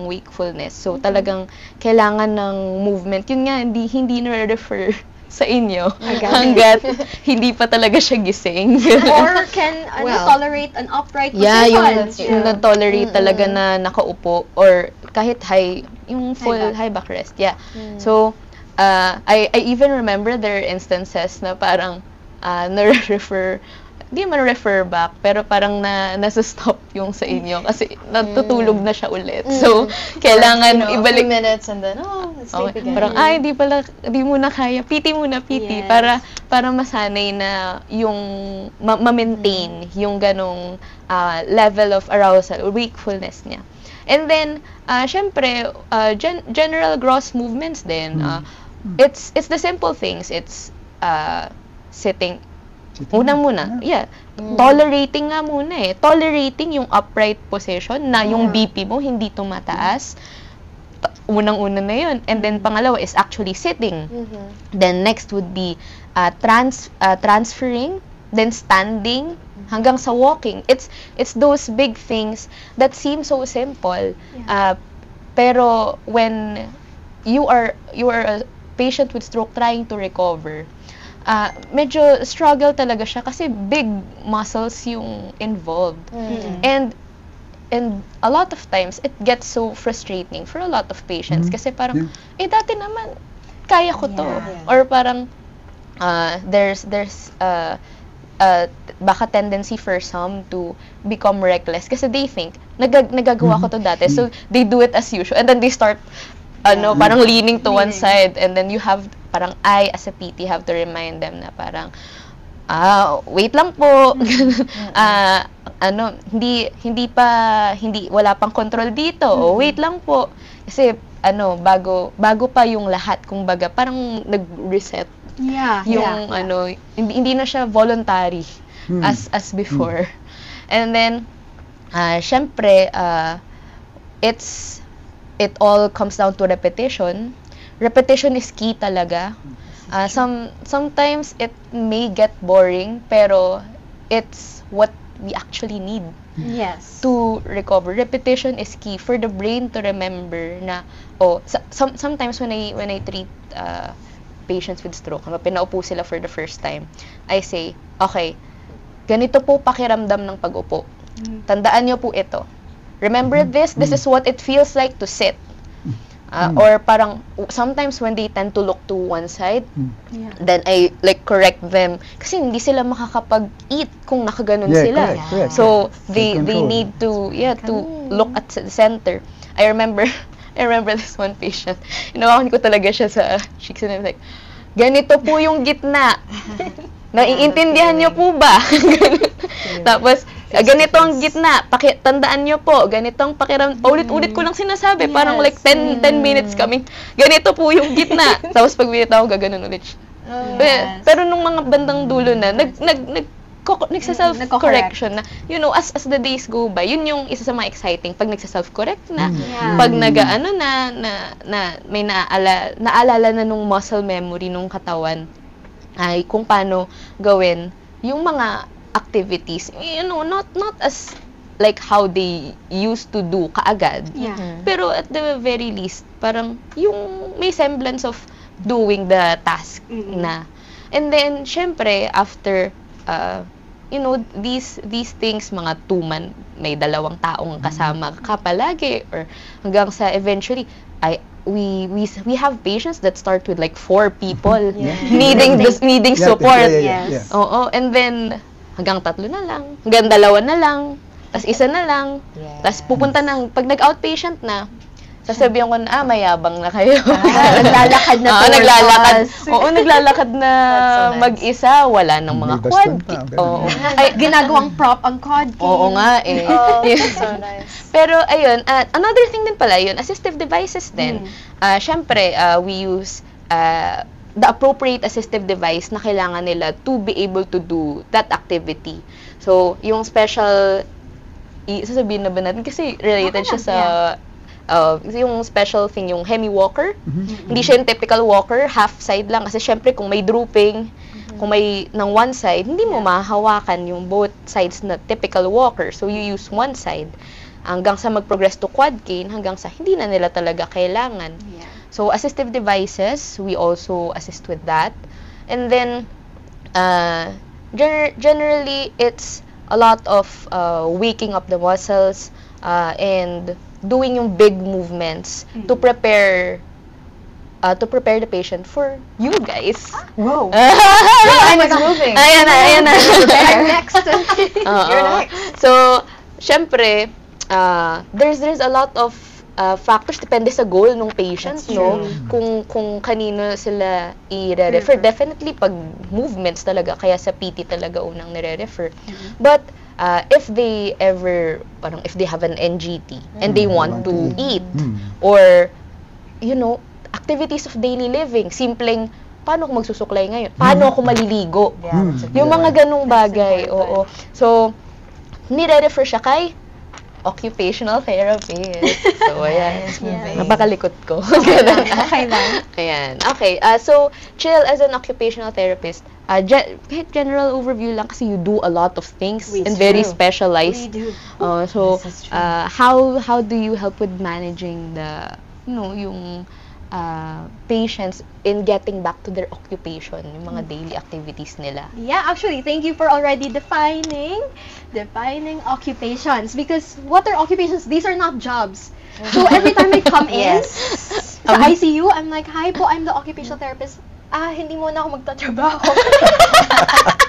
wakefulness. So talagang kailangan ng movement. Yun nga, hindi na-refer sa inyo hanggat hindi pa talaga siya gising. Or can tolerate an upright position? Yung na-tolerate talaga na nakaupo or kahit yung full high back rest. Yeah. So, I even remember there are instances na parang na-refer, hindi man refer back, pero parang nasa-stop yung sa inyo kasi natutulog na siya ulit. So, kailangan ibalik. 3 minutes and then, sleep Okay. again. Parang, di mo na kaya. PT muna, PT. Yes. Para masanay na yung ma-maintain yung ganong level of arousal or wakefulness niya. And then, syempre, general gross movements din. It's the simple things. It's sitting. Unang-muna, tolerating nga muna eh. Tolerating yung upright position na yung BP mo hindi tumataas. Unang-una na yun. And then, pangalawa is actually sitting. Then, next would be transferring, then standing, hanggang sa walking. It's those big things that seem so simple. Pero, when you are a patient with stroke trying to recover, medyo struggle talaga siya kasi big muscles yung involved. And a lot of times, it gets so frustrating for a lot of patients kasi parang, dati naman, kaya ko to. Or parang, there's baka tendency for some to become reckless kasi they think, nagagawa ko to dati. So, they do it as usual. And then they start, parang leaning to one side. And then you have, parang I, as a PT, have to remind them na parang, wait lang po. wala pang control dito. O, wait lang po. Kasi bago pa yung lahat, kumbaga parang nag-reset yung hindi na siya voluntary as before. And then syempre it all comes down to repetition. Repetition is key talaga. Sometimes it may get boring, pero it's what we actually need to recover. Repetition is key for the brain to remember na sometimes when I treat patients with stroke, pinaupo sila for the first time, I say, okay, ganito po pakiramdam ng pag-upo. Tandaan niyo po ito. Remember this is what it feels like to sit. Or parang sometimes when they tend to look to one side, then I correct them kasi hindi sila makakapag-eat kung nakaganon sila. Correct. So they need to look at the center. I remember this one patient. Inawakan ko talaga siya sa cheeks and I'm like, ganito po yung gitna. Naiintindihan niyo po ba? Tapos ganito ang gitna, tandaan niyo po, ganitong ulit-ulit ko lang sinasabi, parang 10 minutes kami, ganito po yung gitna. Tapos pag binitaw, gaganon ulit siya. Pero nung mga bandang dulo na, nagsa-self-correction na, as the days go by, yun yung isa sa mga exciting, pag nagsa-self-correct na, pag may naalala na nung muscle memory nung katawan, ay kung paano gawin yung mga activities, not as like how they used to do kaagad. Pero at the very least, parang yung may semblance of doing the task na. And then, syempre, after, these things, mga tuman, may 2 taong kasama ka palagi, or hanggang sa eventually, we have patients that start with 4 people needing support. Oo, and then hanggang 3 na lang, hanggang 2 na lang, tas 1 na lang, tas pupunta na, pag nag-outpatient na, sasabihan ko na, mayabang na kayo. Naglalakad na tour naglalakad. bus. Oo, naglalakad na mag-isa, wala nang mga quad. Ay, ginagawang prop ang quad key. Oo nga eh. So nice. Pero ayun, another thing din pala yun, assistive devices din. Syempre, we use the appropriate assistive device na kailangan nila to be able to do that activity. So, yung special, sasabihin na ba natin? Kasi related siya sa, yung special thing, yung hemi-walker. Hindi siya yung typical walker, half side lang. Kasi syempre, kung may drooping, kung may ng one side, hindi mo mahahawakan yung both sides na typical walker. So, you use one side. Hanggang sa mag-progress to quad cane, hanggang sa hindi na nila talaga kailangan. So, assistive devices, we also assist with that. And then, generally, it's a lot of waking up the muscles and doing yung big movements to prepare the patient for you guys. Whoa. I'm moving. Ayan na. I'm next. You're next. So, syempre, there's a lot of factors, depende sa goal ng patient, no? Kung kanino sila i-refer. Definitely, pag movements talaga, kaya sa PT talaga unang nire-refer. But, if they if they have an NGT and they want to eat, or, activities of daily living, simpleng, paano ako magsusuklay ngayon? Paano ako maliligo? Yung mga ganong bagay, oo. So, nire-refer siya kay occupational therapist. So, ayan. Napakalikot ko. Okay lang. Ayan. Okay. So, Chill, as an occupational therapist, general overview lang kasi you do a lot of things and very specialized. We do. So, how do you help with managing the, yung patients in getting back to their occupation, yung mga daily activities nila? Yeah, actually, thank you for already defining occupations, because what are occupations? These are not jobs. So every time I come in sa ICU, I'm like, hi po, I'm the occupational therapist. Hindi mo na ako magtatrabaho.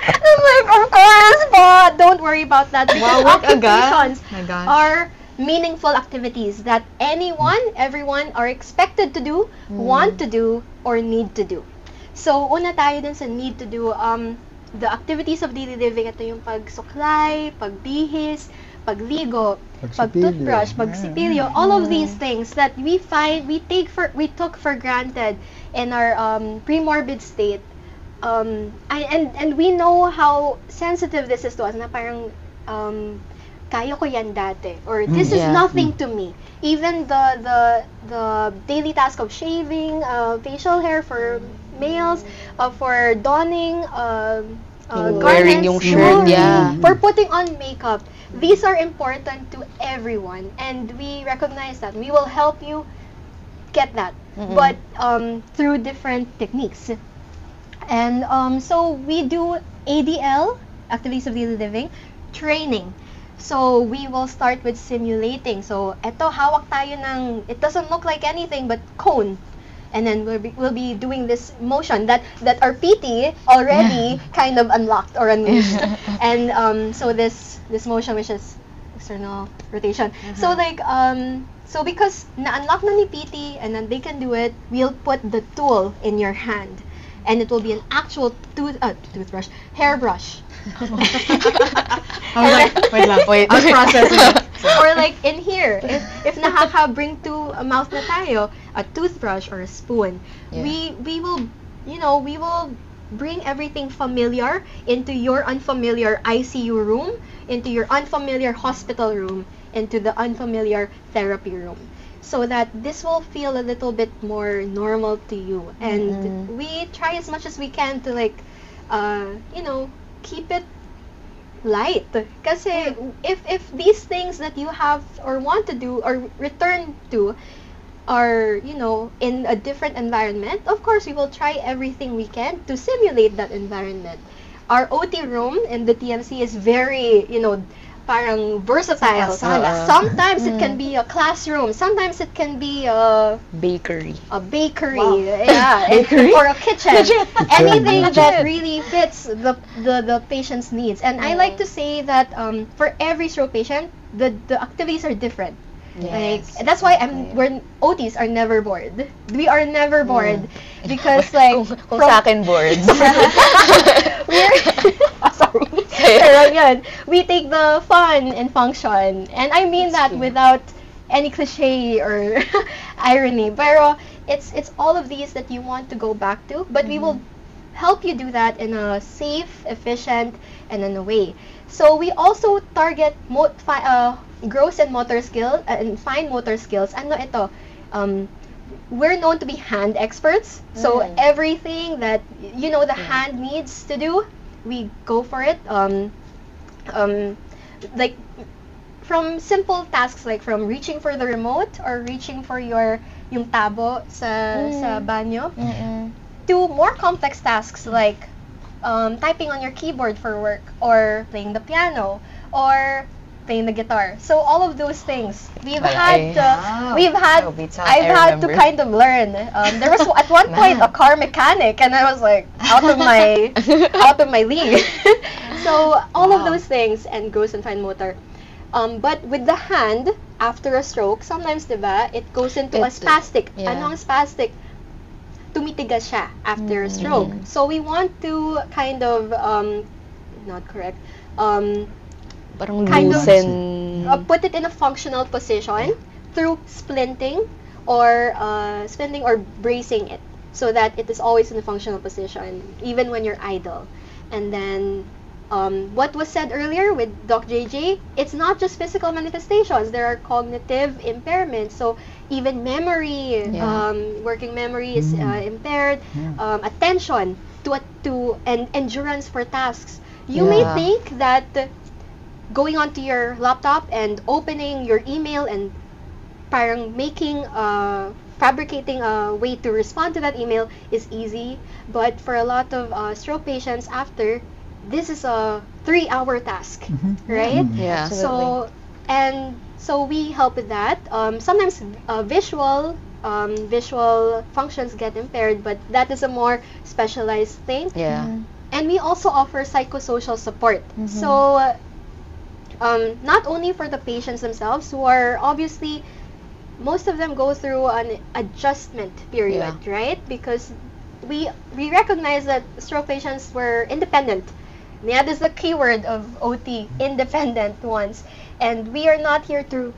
I'm like, of course po. Don't worry about that, because occupations are meaningful activities that everyone are expected to do, want to do, or need to do. So, una tayo dun sa need to do. the activities of daily living, ito yung pagsuklay, pagbihis, pagligo, pagtoothbrush, pagsipilyo, all of these things that we took for granted in our pre-morbid state. And we know how sensitive this is to us, na parang kaya ko yan dati, or this is nothing to me. Even the daily task of shaving facial hair for males, for donning wearing garments, yung shirt, for putting on makeup, these are important to everyone, and we recognize that. We will help you get that, but through different techniques. And so we do ADL, activities of daily living, training. So we will start with simulating. So eto, hawak tayo ng, it doesn't look like anything but cone. And then we'll be doing this motion that our PT already kind of unlocked or unleashed. And so this motion, which is external rotation. So like so because na-unlock na ni PT and then they can do it, we'll put the tool in your hand. And it will be an actual toothbrush, hairbrush. Wait, I'm processing. Or like in here, if nakaka-bring to a mouth na tayo, a toothbrush or a spoon, we will, we will bring everything familiar into your unfamiliar ICU room, into your unfamiliar hospital room, into the unfamiliar therapy room. So that this will feel a little bit more normal to you. And we try as much as we can to like, keep it light. Kasi if these things that you have or want to do or return to are, in a different environment, of course we will try everything we can to simulate that environment. Our OT room in the TMC is very, parang versatile. Sometimes it can be a classroom. Sometimes it can be a bakery. Wow. Yeah, or a kitchen. Anything that really fits the patient's needs. And I like to say that for every stroke patient, the activities are different. Like that's why we're OTs are never bored. We are never bored because like kung sa akin boards. Pero yun, we take the fun and function, and I mean that without any cliche or irony. Pero it's all of these that you want to go back to, but we will help you do that in a safe, efficient, and in a way. So we also target gross and motor skill and fine motor skills. Ano ito? We're known to be hand experts. So everything that the hand needs to do, we go for it. Like from simple tasks like from reaching for the remote or reaching for yung tabo sa banyo, to more complex tasks like typing on your keyboard for work, or playing the piano, or playing the guitar. So all of those things I've had to kind of learn. There was at one point a car mechanic, and I was like out of my league. So all of those things, and gross and fine motor. But with the hand, after a stroke, sometimes, diba, it goes into a spastic. Ano ang spastic? Tumitigas siya after a stroke. So we want to kind of, not correct, parang kind loosen. Put it in a functional position through splinting or bracing it, so that it is always in a functional position, even when you're idle. And then, what was said earlier with Doc JJ, it's not just physical manifestations. There are cognitive impairments. So even memory, working memory is impaired. Attention and endurance for tasks. You may think that going onto your laptop and opening your email and parang fabricating a way to respond to that email is easy, but for a lot of stroke patients after, this is a 3-hour task, right? Yeah. So we help with that. Sometimes visual functions get impaired, but that is a more specialized thing. Yeah. And we also offer psychosocial support. So not only for the patients themselves, who are obviously, most of them go through an adjustment period, right? Because we recognize that stroke patients were independent. Yeah, this is the keyword of OT, independent ones. And we are not here to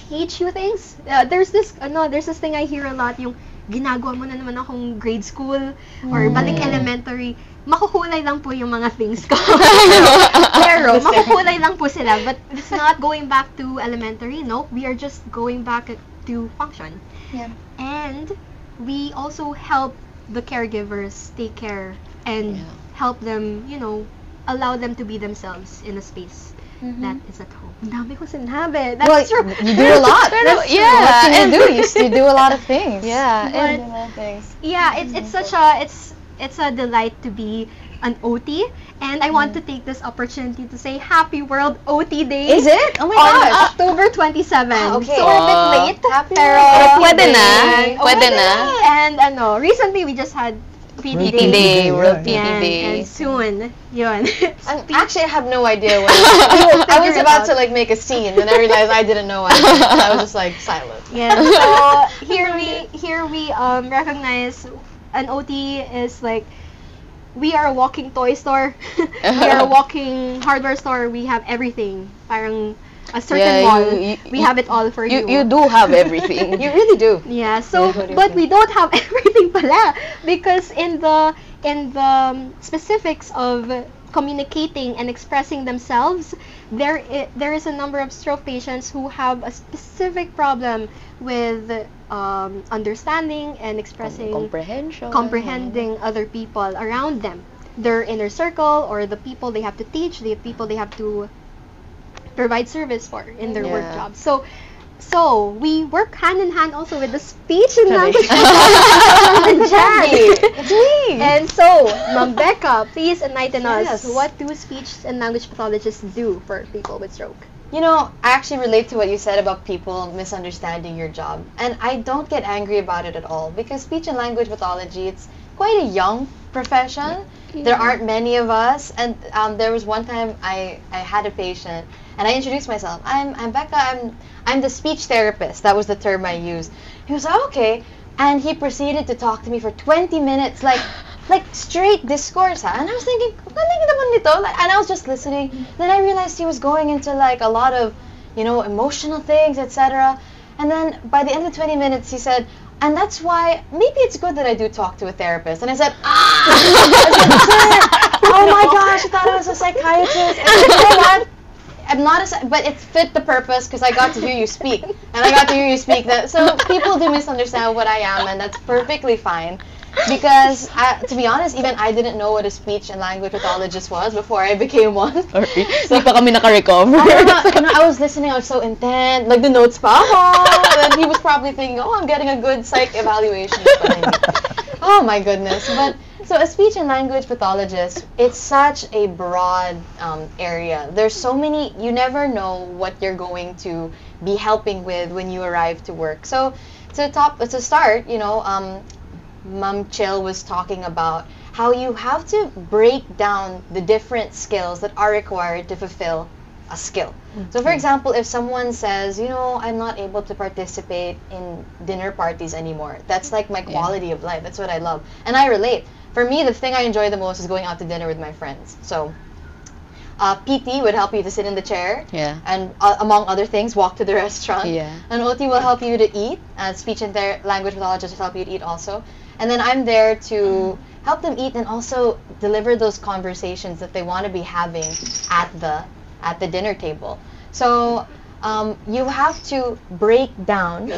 teach you things. There's this thing I hear a lot, yung ginagawa mo na naman akong grade school or balik elementary. Makukulay lang po yung mga things ko. Pero makukulay lang po sila. But it's not going back to elementary. No, we are just going back to function. Yeah. And we also help the caregivers take care and help them, allow them to be themselves in a space that is at home. Ang dami ko sinabi. That's true. You do a lot. That's true. What can you do? You do a lot of things. Yeah, But- and a lot of things. Yeah, it's such a it's a delight to be an OT, and I want to take this opportunity to say Happy World OT Day. Is it? Oh my On gosh. October 27. Okay. So we're a bit late, Happy pero World Pwede na. Day. Pwede na. And recently we just had PD PT Day. Day, World yeah. PT Day. And soon, yun. Actually, I have no idea what. I was about to like make a scene, and I realized I didn't know. I was just like silent. Yeah. So here we recognize an OT is like we are a walking toy store. We are a walking hardware store. We have everything. Parang a certain Yeah, mall. you- We have it all for you. You do have everything. You really do. Yeah. So, What do you but think? we don't have everything pala because in the specifics of communicating and expressing themselves, there is a number of stroke patients who have a specific problem with understanding and expressing Comprehension. comprehending other people around them, their inner circle or the people they have to teach, the people they have to provide service for in their work Yeah. job. So we work hand in hand also with the speech and language Exactly. It's me. And so, Ma'am Becca, please enlighten Yes. us. What do speech and language pathologists do for people with stroke? You know, I actually relate to what you said about people misunderstanding your job. And I don't get angry about it at all because speech and language pathology, it's quite a young profession. There aren't many of us. And there was one time I had a patient and I introduced myself. I'm Becca. I'm the speech therapist. That was the term I used. He was like, okay. And he proceeded to talk to me for 20 minutes, like straight discourse. Ha? And I was thinking, "Galing naman nito." And I was just listening. Then I realized he was going into like a lot of, emotional things, etc. And then by the end of 20 minutes, he said, and that's why maybe it's good that I do talk to a therapist. And I said, I said, "Sir, oh my gosh, I thought I was a psychiatrist." And you know what? I'm not but it fit the purpose because I got to hear you speak, and I got to hear you speak. So people do misunderstand what I am, and that's perfectly fine. Because to be honest, even I didn't know what a speech and language pathologist was before I became one. Sorry. Hindi pa kami naka-recover. I was listening. I was so intent, like the notes pa ako. And he was probably thinking, "Oh, I'm getting a good psych evaluation." Oh my goodness! But so a speech and language pathologist, it's such a broad area. There's so many. You never know what you're going to be helping with when you arrive to work. So to start, Ma'am Chill was talking about how you have to break down the different skills that are required to fulfill a skill. So for example, if someone says, I'm not able to participate in dinner parties anymore, that's like my quality of life. That's what I love. And I relate. For me, the thing I enjoy the most is going out to dinner with my friends. So PT would help you to sit in the chair Yeah. and among other things, walk to the restaurant. Yeah. And OT will help you to eat. Speech and language pathologist will help you to eat also. And then I'm there to help them eat and also deliver those conversations that they want to be having at the dinner table. So you have to break down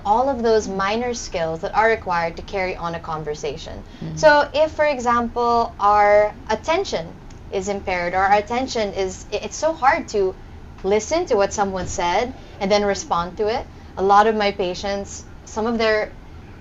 all of those minor skills that are required to carry on a conversation. So if, for example, our attention is impaired or our attention it's so hard to listen to what someone said and then respond to it. A lot of my patients,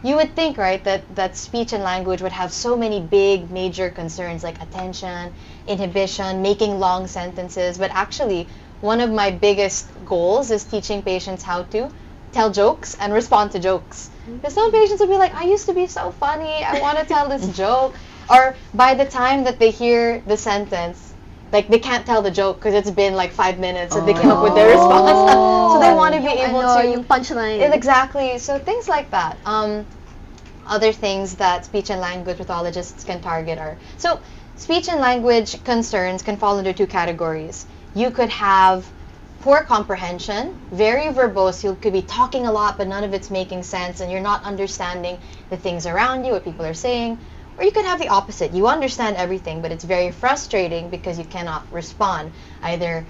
you would think, right, that speech and language would have so many big, major concerns like attention, inhibition, making long sentences, but actually one of my biggest goals is teaching patients how to tell jokes and respond to jokes. Because some patients will be like, I used to be so funny, I want to tell this joke. Or by the time that they hear the sentence, like they can't tell the joke because it's been like 5 minutes and they came up with their response. So they want to be able to... yung punchline. Exactly. So things like that. other things that speech and language pathologists can target are, so speech and language concerns can fall into two categories. You could have poor comprehension, very verbose. You could be talking a lot, but none of it's making sense, and you're not understanding the things around you, what people are saying. Or you could have the opposite. You understand everything, but it's very frustrating because you cannot respond, either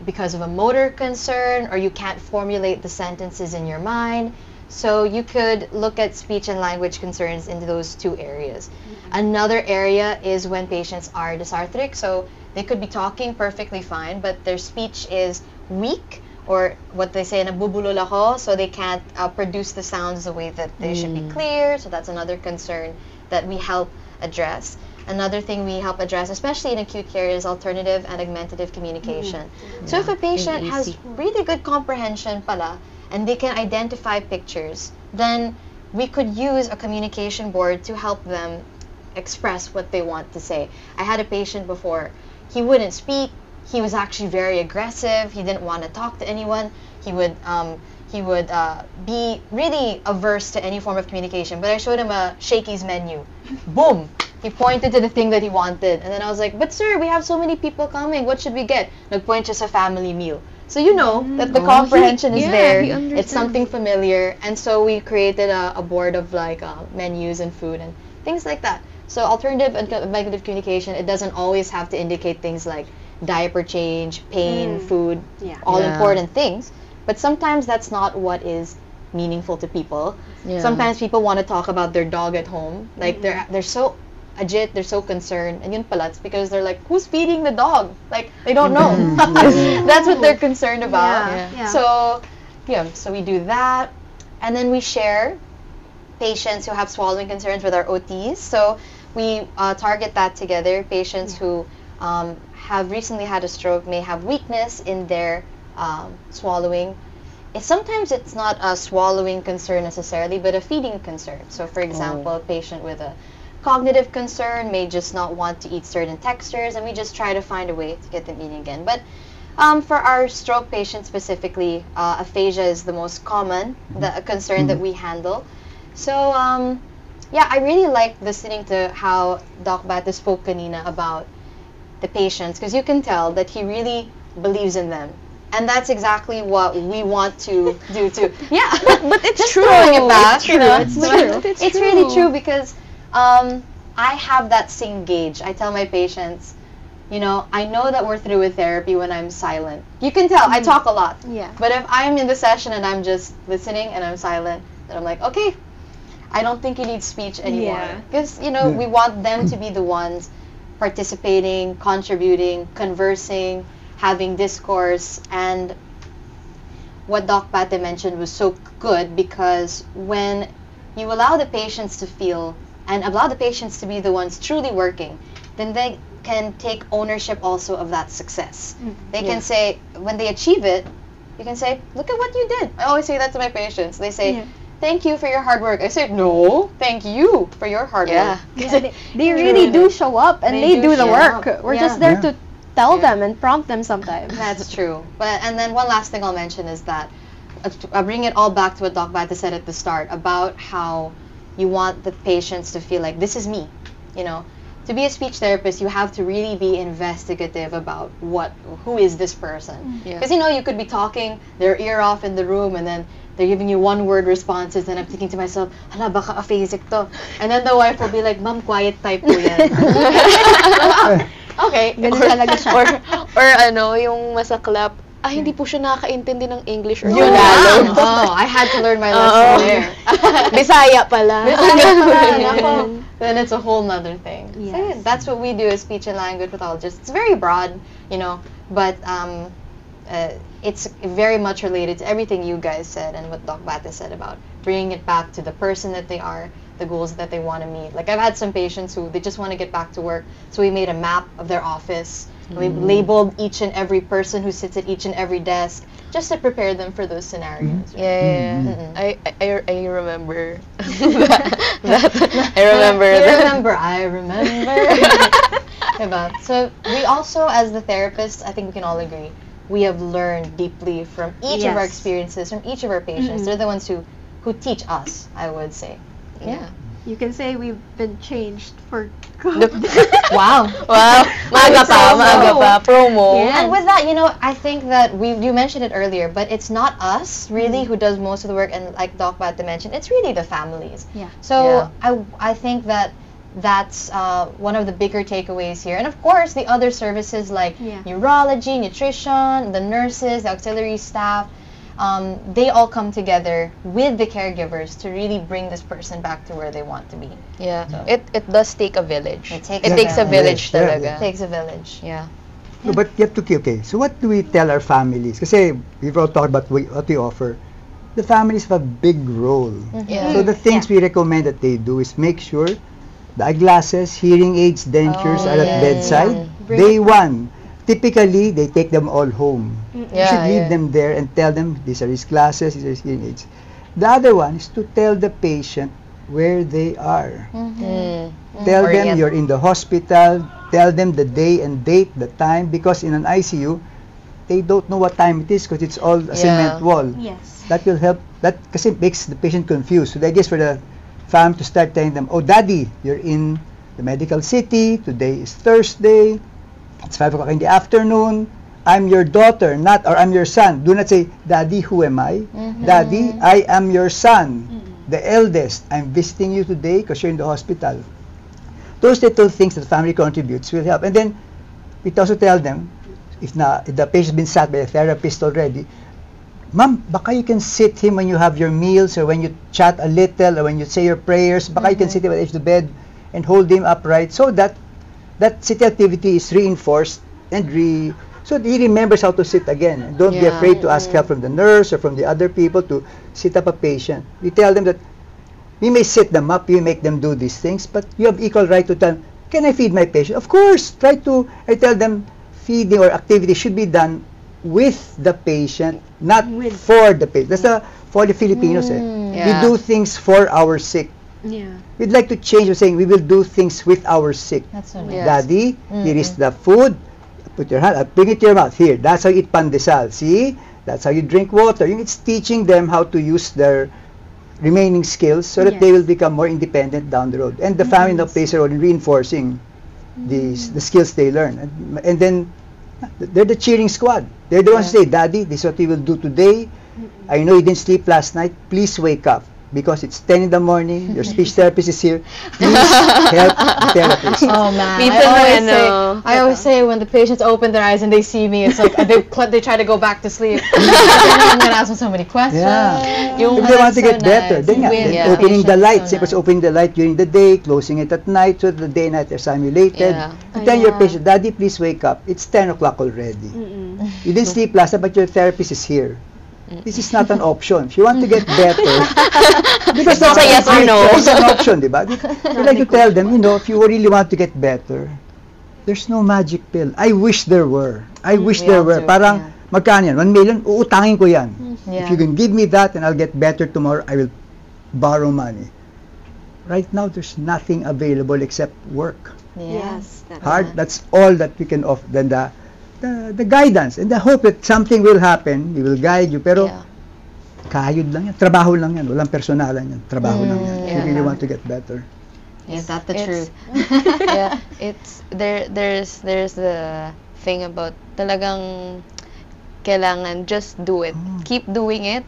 because of a motor concern or you can't formulate the sentences in your mind. So you could look at speech and language concerns into those two areas. Another area is when patients are dysarthric. So they could be talking perfectly fine, but their speech is weak, or what they say, nabubulol ako, so they can't produce the sounds the way that they should be clear. So that's another concern that we help address. Another thing we help address, especially in acute care, is alternative and augmentative communication. So if a patient has really good comprehension pala, and they can identify pictures, then we could use a communication board to help them express what they want to say. I had a patient before. He wouldn't speak. He was actually very aggressive. He didn't want to talk to anyone. He would be really averse to any form of communication. But I showed him a Shakey's menu. Boom! He pointed to the thing that he wanted. And then I was like, but sir, we have so many people coming. What should we get? Nagpoint siya sa family meal. So you know that the comprehension is there. It's something familiar. And so we created a board of like menus and food and things like that. So alternative and augmentative communication, it doesn't always have to indicate things like diaper change, pain, food, all important things. But sometimes that's not what is meaningful to people. Sometimes people want to talk about their dog at home. Like they're so agit, they're so concerned, and yun pala, it's because they're like, who's feeding the dog? Like, they don't know. That's what they're concerned about. So we do that, and then we share patients who have swallowing concerns with our OTs. So we target that together. Patients who have recently had a stroke may have weakness in their swallowing. Sometimes it's not a swallowing concern necessarily, but a feeding concern. So for example, a patient with a cognitive concern may just not want to eat certain textures, and we just try to find a way to get them eating again. But for our stroke patients specifically, aphasia is the most common concern that we handle. So I really like listening to how Doc Bata spoke kanina about the patients, because you can tell that he really believes in them. And that's exactly what we want to do too. Yeah, but it's just true. Throwing it back, it's true. It's really true, because I have that same gauge. I tell my patients, I know that we're through with therapy when I'm silent. You can tell, I talk a lot. But if I'm in the session and I'm just listening and I'm silent, then I'm like, okay, I don't think you need speech anymore. Because, we want them to be the ones participating, contributing, conversing, having discourse. And what Doc Pate mentioned was so good, because when you allow the patients to feel and allow the patients to be the ones truly working, then they can take ownership also of that success. They can say, when they achieve it, you can say, look at what you did. I always say that to my patients. They say, thank you for your hard work. I say, no, thank you for your hard work. They really do show up, and they do the work. We're just there to tell them and prompt them sometimes. That's true. And then one last thing I'll mention is that, I'll bring it all back to what Doc Bata said at the start about how you want the patients to feel like, this is me. To be a speech therapist, you have to really be investigative about who is this person. Because you could be talking their ear off in the room, and then they're giving you one-word responses, and I'm thinking to myself, hala, baka aphasic to. And then the wife will be like, ma'am, quiet type po yan. Okay. Or yung masaklap, hindi po siya nakakaintindi ng English or Tagalog. I had to learn my lesson there. Bisaya pala. Then it's a whole nother thing. So that's what we do as speech and language pathologists. It's very broad, but it's very much related to everything you guys said and what Doc Bata said about bringing it back to the person that they are, the goals that they want to meet. Like, I've had some patients who they just want to get back to work, so we made a map of their office. We labeled each and every person who sits at each and every desk, just to prepare them for those scenarios. I remember that. I remember. So we also, as the therapists, I think we can all agree, we have learned deeply from each of our experiences, from each of our patients. They're the ones who teach us, I would say. you can say we've been changed for good. Wow. Wow, maaga pa, promo. Yeah. And with that, I think that you mentioned it earlier, but it's not us really who does most of the work, and like Doc Bata mentioned, it's really the families. Yeah. So I think that's one of the bigger takeaways here. And of course, the other services like neurology, nutrition, the nurses, the auxiliary staff, they all come together with the caregivers to really bring this person back to where they want to be. Yeah, it does take a village. It takes It takes a village Yes, yeah, talaga. It takes a village. Yeah. No, but you have to okay. So what do we tell our families? Kasi we've all talked about what we offer. The families have a big role. Yeah. So the things we recommend that they do is make sure the eyeglasses, hearing aids, dentures are at bedside. Day one, typically they take them all home. You should leave them there and tell them these are his glasses, these are his hearing aids. The other one is to tell the patient where they are. Tell them you're in the hospital. Tell them the day and date, the time, because in an ICU, they don't know what time it is because it's all a cement wall. Yes. That will help. That kasi makes the patient confused. So the idea is for the family to start telling them, oh, daddy, you're in the medical city. Today is Thursday. It's 5 o'clock in the afternoon. I'm your daughter, or I'm your son. Do not say, daddy, who am I? Daddy, I am your son, the eldest. I'm visiting you today because you're in the hospital. Those little things that the family contributes will help. And then, we also tell them, if the patient's been sat by a therapist already, Ma'am, baka you can sit him when you have your meals or when you chat a little or when you say your prayers. Baka you can sit him at the edge of the bed and hold him upright so that sitting activity is reinforced and so he remembers how to sit again. And don't be afraid to ask help from the nurse or from the other people to sit up a patient. We tell them that we may sit them up, we make them do these things, but you have equal right to tell, can I feed my patient? Of course, I tell them feeding or activity should be done with the patient, not for the patient. That's for the Filipinos. We do things for our sick. Yeah. We'd like to change by saying we will do things with our sick. That's so nice. Yes. Daddy, here is the food. Put your hand, bring it to your mouth. Here, that's how you eat pandesal. See? That's how you drink water. It's teaching them how to use their remaining skills so that they will become more independent down the road. And the family now plays a role in reinforcing the skills they learn. And then they're the cheering squad. They're the ones who say, Daddy, this is what we will do today. I know you didn't sleep last night. Please wake up. Because it's 10 in the morning, your speech therapist is here. Please help the therapist. Oh man, Minsan I always say when the patients open their eyes and they see me, it's like they try to go back to sleep. I'm gonna ask them so many questions. Yeah. Yung, If they want to so get better, nice. then, With opening the patients, light. so Same as nice. opening the light during the day, closing it at night, so that the day and night are simulated. Yeah. And tell your patient, Daddy, please wake up. It's 10 o'clock already. You didn't sleep last night, but your therapist is here. This is not an option. If you want to get better, because that's not a yes or no. It's an option, diba? We like to tell them, if you really want to get better, there's no magic pill. I wish there were. I wish there were. Parang, magkano yan? 1 million? Uutangin ko yan. If you can give me that and I'll get better tomorrow, I will borrow money. Right now, there's nothing available except work. Yes. Hard. That's all that we can offer. Then the guidance and the hope that something will happen. We will guide you. Pero kayod lang yan. Trabaho lang yan. Walang personalan yan. Trabaho lang yan. If you really want to get better. Is that the truth? Yeah, it's there's the thing about talagang kailangan just do it. Keep doing it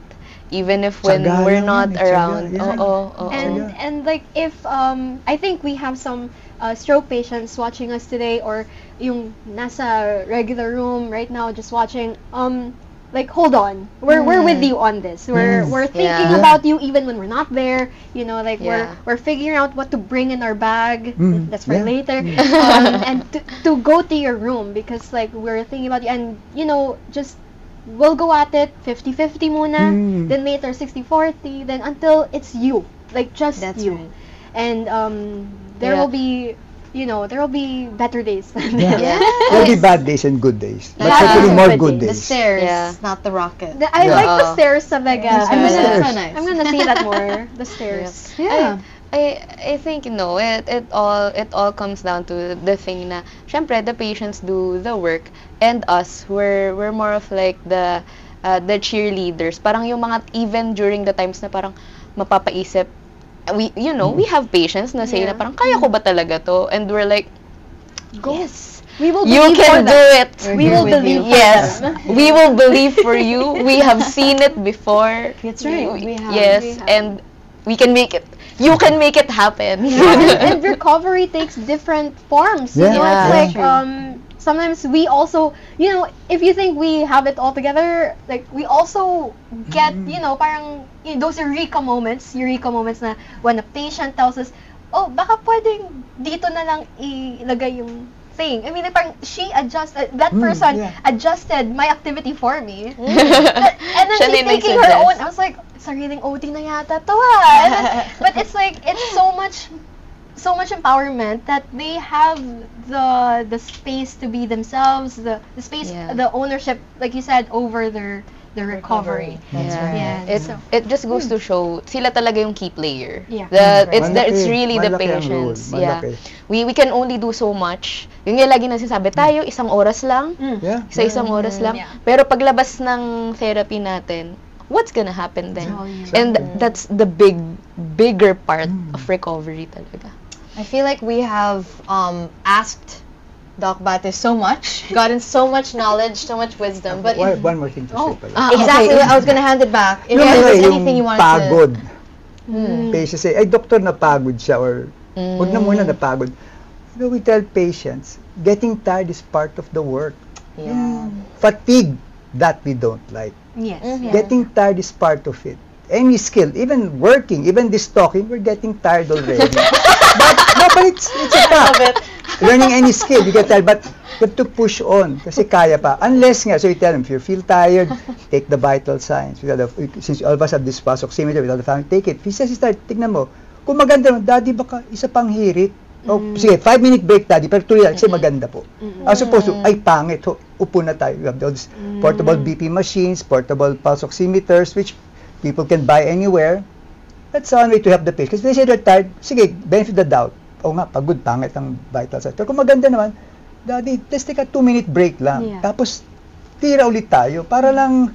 even if when Tsaga we're lang not yan, tsaga, around. yeah. Oo. And like if I think we have some stroke patients watching us today or yung nasa regular room right now just watching like hold on, we're with you on this. We're thinking about you even when we're not there. Like we're figuring out what to bring in our bag. That's for later. And to go to your room because like we're thinking about you and just we'll go at it 50-50 muna, then later 60-40, then until it's you, like just That's you. right. And there will be better days. There'll be bad days and good days. But Yeah. hopefully more Good good The days. stairs, not the rocket. I like the stairs sa Vega. stairs. So nice. I'm gonna see that more. The stairs. Yeah. I think it all comes down to the thing na syempre the patients do the work and us we're more of like the cheerleaders. Parang yung mga even during the times na parang mapapaisip we have patients na say na Yeah. parang kaya ko ba talaga to? And we're like, yes. We will You believe for can do them. it. We will believe for Yes, them. we will believe for you. We have seen it before. That's right. We have. Yes, we have. and we can make it. You can make it happen. and recovery takes different forms. You Yeah. know, Yeah. it's like True. sometimes we also, if you think we have it all together, like we also get, parang those eureka moments na when a patient tells us, oh, baka pwedeng dito na lang ilagay yung thing. I mean, like, parang that person yeah. adjusted my activity for me. And then Siya she's din taking her nagsuggest. own. I was like, sariling OT na yata to ah. But it's like, it's so much empowerment that they have the space to be themselves, the space, Yeah. the ownership, like you said, over their recovery. That's right. Yeah. It just goes to show sila talaga yung key player. Yeah. It's really the Malaki ang role. patients. Yeah. Malaki. We can only do so much. Yung lagi na sinasabi tayo, isang oras lang. Yeah. Isang oras lang. Yeah. Pero paglabas ng therapy natin, what's gonna happen then? Oh, yeah. And that's the bigger part of recovery talaga. I feel like we have asked Doc Bate so much, gotten so much knowledge, so much wisdom, but One more thing to say pala. exactly, okay. I was gonna hand it back. If Yung there was yung anything you wanted pagod. to. Patient say, ay doktor, napagod siya or huwag na muna napagod. We tell patients, getting tired is part of the work. Yeah. Fatigue, that we don't like. Yes. Mhm. Yeah. Getting tired is part of it. Any skill, even working, even this talking, we're getting tired already. but it's a fact. Learning any skill, you get tired, but you have to push on kasi kaya pa. Unless nga, so you tell them, if you feel tired, take the vital signs. Since all of us have this pulse oximeter with all the family, take it. If he says he's tired, tignan mo. Kung maganda naman, daddy, baka isa pang hirit. Oh, sige, 5-minute break, daddy, pero tuloy lang, kasi maganda po. As opposed to, ay, pangit, upo na tayo. We have all these portable BP machines, portable pulse oximeters, which people can buy anywhere. That's one way to help the patient. Kasi they say they're tired, sige, benefit the doubt. O nga, pagod, pangit ang vital signs. Pero kung maganda naman, daddy, let's take a 2-minute break lang. Yeah. Tapos, tira ulit tayo para lang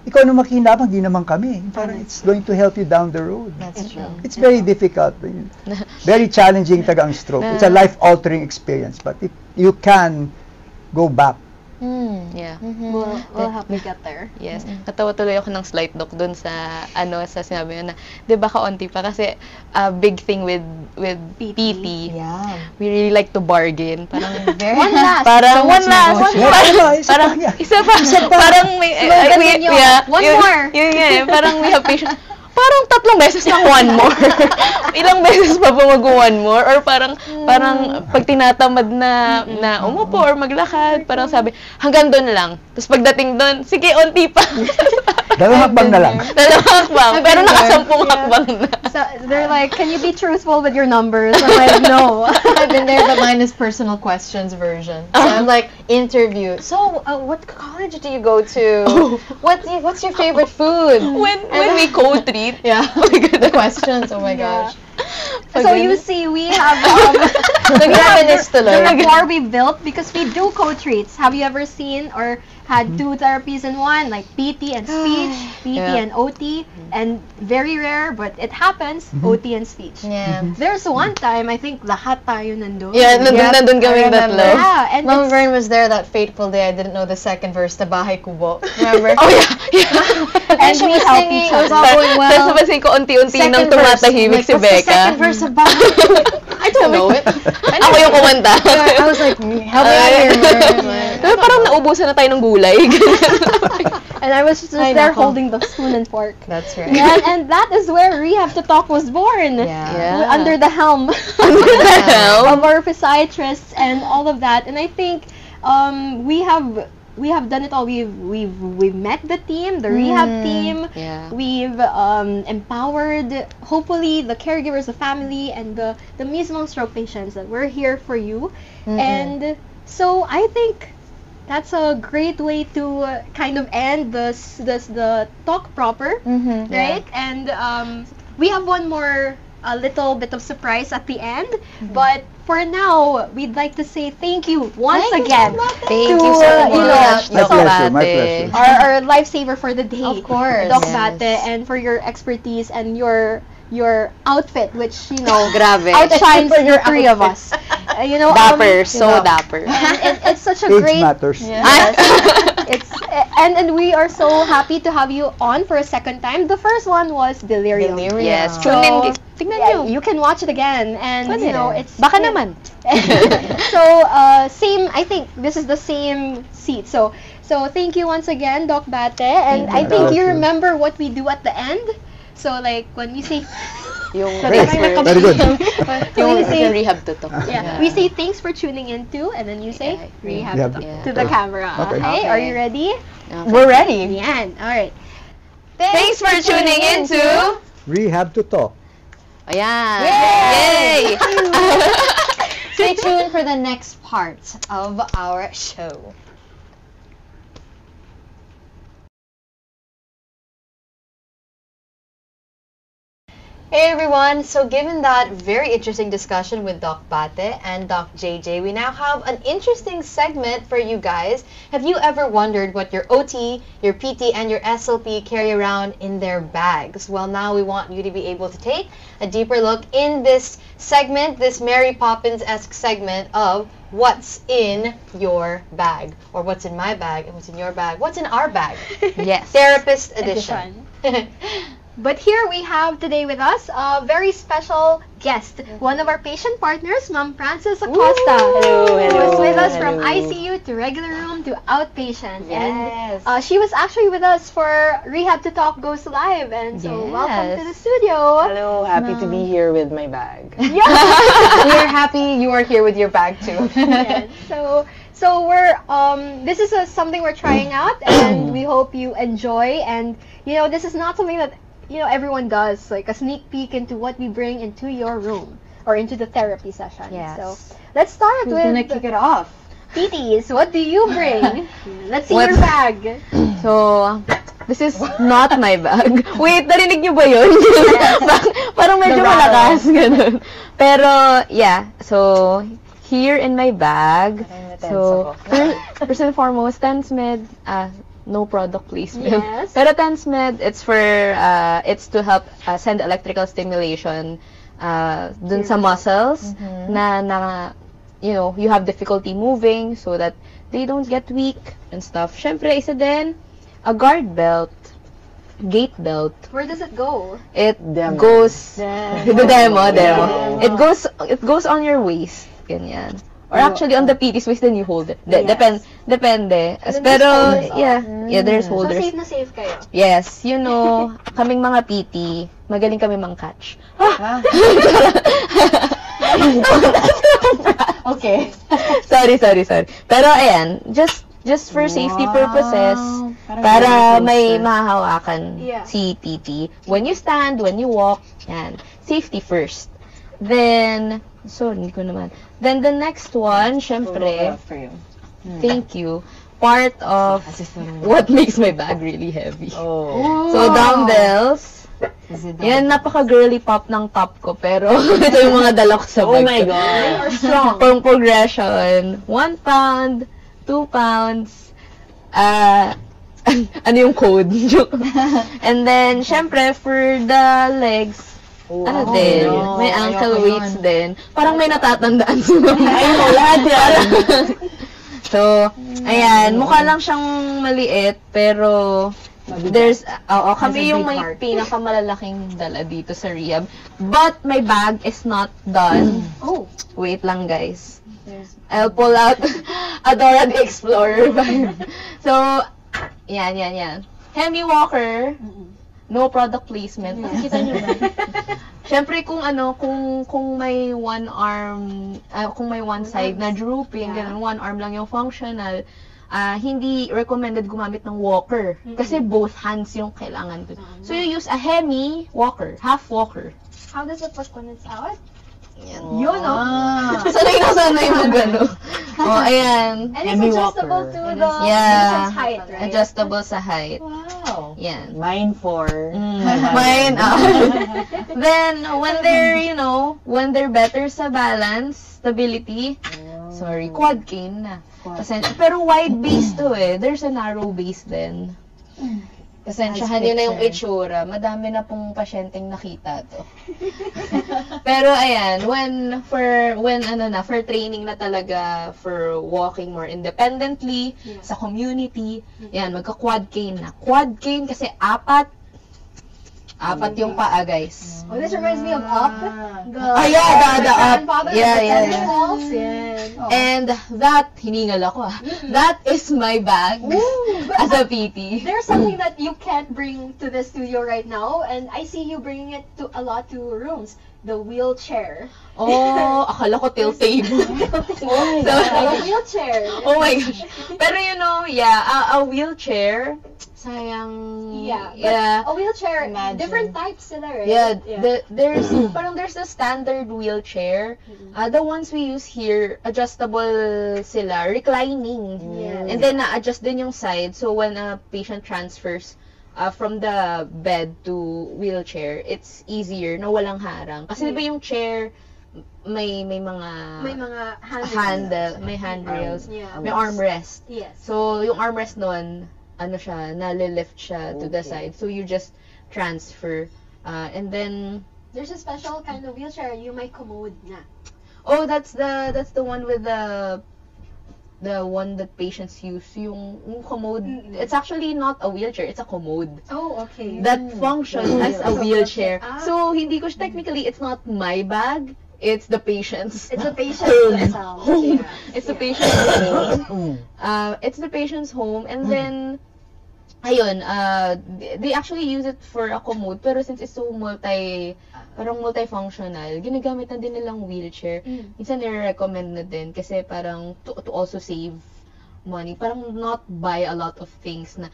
ikaw na makinabang, di naman kami. Parang it's going to help you down the road. That's true. It's very difficult. Very challenging taga ang stroke. It's a life-altering experience. But if you can go back, Yeah. We'll help you get there. Yes. Natawa tuloy ako ng slight doc dun sa sa sinabi niya na 'di ba kaunti pa kasi a big thing with PT. Yeah. We really like to bargain. Parang One last. parang one last. isa Parang pa, isa pa. Parang may Slogan ninyo. One more. Yun nga eh. Parang we have patient. Parang 3 beses ng one more. Ilang beses pa ba mag-one more? Or parang pag tinatamad na umupo or maglakad, parang sabi, hanggang doon lang. Tapos pagdating doon, sige, onti pa. dalawang hakbang na lang. Dalawang hakbang. Pero nakasampung hakbang na. So they're like, can you be truthful with your numbers? I'm like, no. I've been there, but mine is personal questions version. So I'm like, interview. So, what college do you go to? What's your favorite food? When we co-treat, Yeah. oh my God, The questions, oh my gosh. So you see, we have Nag-reminisce the tuloy. rapport we built because we do co-treats. Have you ever seen or had 2 therapies in one, like PT and speech, PT Yeah. and OT, and very rare, but it happens, OT and speech. Yeah. There's one time, I think lahat tayo nandun. Yeah, nandun I kaming remember. tatlo. Yeah, and Mama it's- Vern was there that fateful day. I didn't know the second verse, the Bahay Kubo. Remember? Oh yeah. and she we was help singing, each it was other. all going well. Tapos napansin ko unti-unti nang tumatahimik si What's the Becca. second verse of Bahay? I don't know it. Ako yung kumanta. I was like, help me out here, Vern. Pero parang naubusan na tayo ng gulay. And I was just Ay, there nako. holding the spoon and fork. That's right. And that is where Rehab to Talk was born. Yeah. Under the helm hell? of our physiatrists and all of that. And I think we have done it all. We've met the team, the rehab team. Yeah. We've empowered, hopefully, the caregivers, the family, and the mismong stroke patients that we're here for you. And so I think that's a great way to kind of end the talk proper, right? And we have one more a little bit of surprise at the end, but for now we'd like to say thank you once again Thank to, you so you know, much, My Doc pleasure, my Bate. pleasure. our lifesaver for the day, Of course. Doc Yes. Bate, and for your expertise and your your outfit, which, you know, Grabe. outshines For your the three of us. You know, Dapper, so dapper. and it's such a Age great. matters. Yes. It's and we are so happy to have you on for a second time. The first one was Delirium. Yes, So, tune in. Tingnan yeah, nyo. you can watch it again, and Pwede you know rin. it's Baka naman. So same. I think this is the same seat. So thank you once again, Doc Bate, and I think Thank you you. remember what we do at the end. So like when we say Yung Great. Very good. when we say rehab to to. yeah, we say thanks for tuning in too, and then you say rehab Rehab. to the camera. Okay. Okay, are you ready? We're ready. Yan. All right. Thanks for tuning in to... We have to talk. Ayan. Yay! Yay! Stay tuned for the next part of our show. Hey everyone, so given that very interesting discussion with Doc Bate and Doc JJ, we now have an interesting segment for you guys. Have you ever wondered what your OT, your PT, and your SLP carry around in their bags? Well, now we want you to be able to take a deeper look in this segment, this Mary Poppins-esque segment of what's in your bag, or what's in my bag, and what's in your bag, what's in our bag. Yes. Therapist edition. But here we have today with us a very special guest, one of our patient partners, Ma'am Frances Acosta. Hello, Who hello, was with us from hello. ICU to regular room to outpatient. Yes. And she was actually with us for Rehab to Talk Goes Live. And so welcome to the studio. Hello, happy to be here with my bag. Yeah. We're happy you are here with your bag too. Yes. So we're this is something we're trying out, and we hope you enjoy. And you know, this is not something that everyone does, like a sneak peek into what we bring into your room or into the therapy session. Yes. So let's start Who's with gonna kick it off? PTs. What do you bring? Let's see What- your bag. So, this is not my bag. Wait, narinig niyo ba yun? Parang medyo malakas. Ganun. Pero, yeah. So, here in my bag. So, first and foremost, TensMed. No product placement. Yes. Pero TensMed, it's for, it's to help send electrical stimulation dun sa muscles na you know, you have difficulty moving so that they don't get weak and stuff. Syempre, isa din, a guard belt, gate belt. Where does it go? It Demo. goes, the demo. It goes on your waist, ganyan. Or actually on the PT's waist, then you hold it. Depende. then there's Pero, holders yeah, there's So holders. safe na safe kayo. Yes, you know, kaming mga PT, magaling kami mang-catch. Okay. Sorry. Pero ayan, just for safety purposes, para may mahahawakan Yeah. si PT. When you stand, when you walk, yan. Safety first. Then, hindi ko naman. Then the next one, syempre, For you. thank you, part of what makes my bag really heavy. Oh. So, dumbbells. Yan, napaka-girly pop ng top ko, pero ito yung mga dala ko sa bag. Oh my ko. God. Strong. Pang progression, 1 pound, 2 pounds, ano yung code? And then, syempre, for the legs, ano din, no. may ankle Ayoko weights yun. din. Parang may natatandaan sa mga. Ayun, lahat yan. So, ayan, mukha lang siyang maliit, pero there's, kami yung may pinakamalalaking dala dito sa rehab. But my bag is not done. Oh. Wait lang, guys. I'll pull out Adora the Explorer. So, yan. Hemi Walker. No product placement. Kita niyo ba? Siyempre kung may one arm, kung may one side na drooping, ganun, one arm lang yung functional, hindi recommended gumamit ng walker. Kasi both hands yung kailangan dun. So you use a hemi walker, half walker. How does it look when it's out? Yan. Yun, no? Sanay mag gano. Oh, ayan. And Hemi it's adjustable walker. to the Yeah. patient's height, right? Adjustable sa height. Wow. Yan. Mine for... Mine, Then, when they're better sa balance, stability, quad cane na. Pero wide base to eh. There's a narrow base then. Pasensyahan nyo na yung itsura. Madami na pong pasyenteng nakita to. Pero ayan, for training na talaga, for walking more independently, sa community, yan, magka-quad cane na. Quad cane kasi apat yung paa, guys. Oh, this reminds me of Up. The Up. grandfather Yeah, with the yeah, tennis yeah. balls. Yeah. And that, hiningal ako that is my bag as a PT. There's something that you can't bring to the studio right now, and I see you bringing it to a lot to rooms. The wheelchair. Oh, akala ko tilt table. A wheelchair. Oh my gosh. Pero a wheelchair, sayang. A wheelchair, Imagine. different types sila, right? Yeah, there's the standard wheelchair. The ones we use here, adjustable sila, reclining. Yes. And then na-adjust din yung side. So when a patient transfers from the bed to wheelchair, it's easier na walang harang. Kasi di ba yung chair, may mga may handrails, may armrest. Yes. So yung armrest nun, nalilift siya to the side. So you just transfer. And then There's a special kind of wheelchair, yung may commode na. oh, that's the one with the one that patients use, yung commode. It's actually not a wheelchair, it's a commode. Oh, okay. That functions as a wheelchair. So, hindi ko technically, it's not my bag, it's the patient's. It's a patient home. themselves. Home. Yeah. It's the patient's home. It's the patient's home, and then, ayun, they actually use it for a commode, pero since it's so parang multifunctional, ginagamit na din nilang wheelchair. Minsan nire-recommend na din kasi parang to also save money. Parang not buy a lot of things na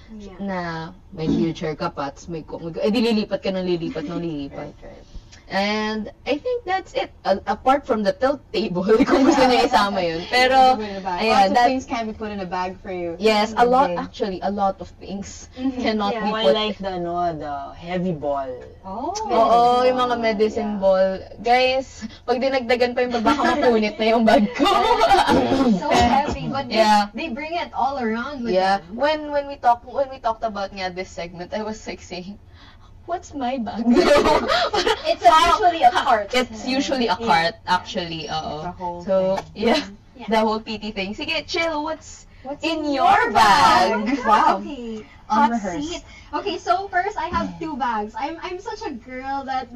may wheelchair ka pa, may commode. Lilipat ka ng lilipat. Right. And I think that's it. Apart from the tilt table, kung gusto niya isama yun. Pero, Lots ayan, of things can be put in a bag for you. yes, a lot of things cannot be I put. like the heavy ball. Oh. Oo, yung mga medicine ball. Guys, pag dinagdagan pa yung baka mapunit na yung bag ko. So heavy, but they bring it all around with Yeah. them. When we talked about this segment, I was like saying, what's my bag? It's usually a cart. It's usually a cart, actually. The whole So, Yeah. the whole PT thing. Sige, chill, what's in your bag? Wow. Okay. Hot Unrehearsed. seat. Okay, so first I have two bags. I'm such a girl that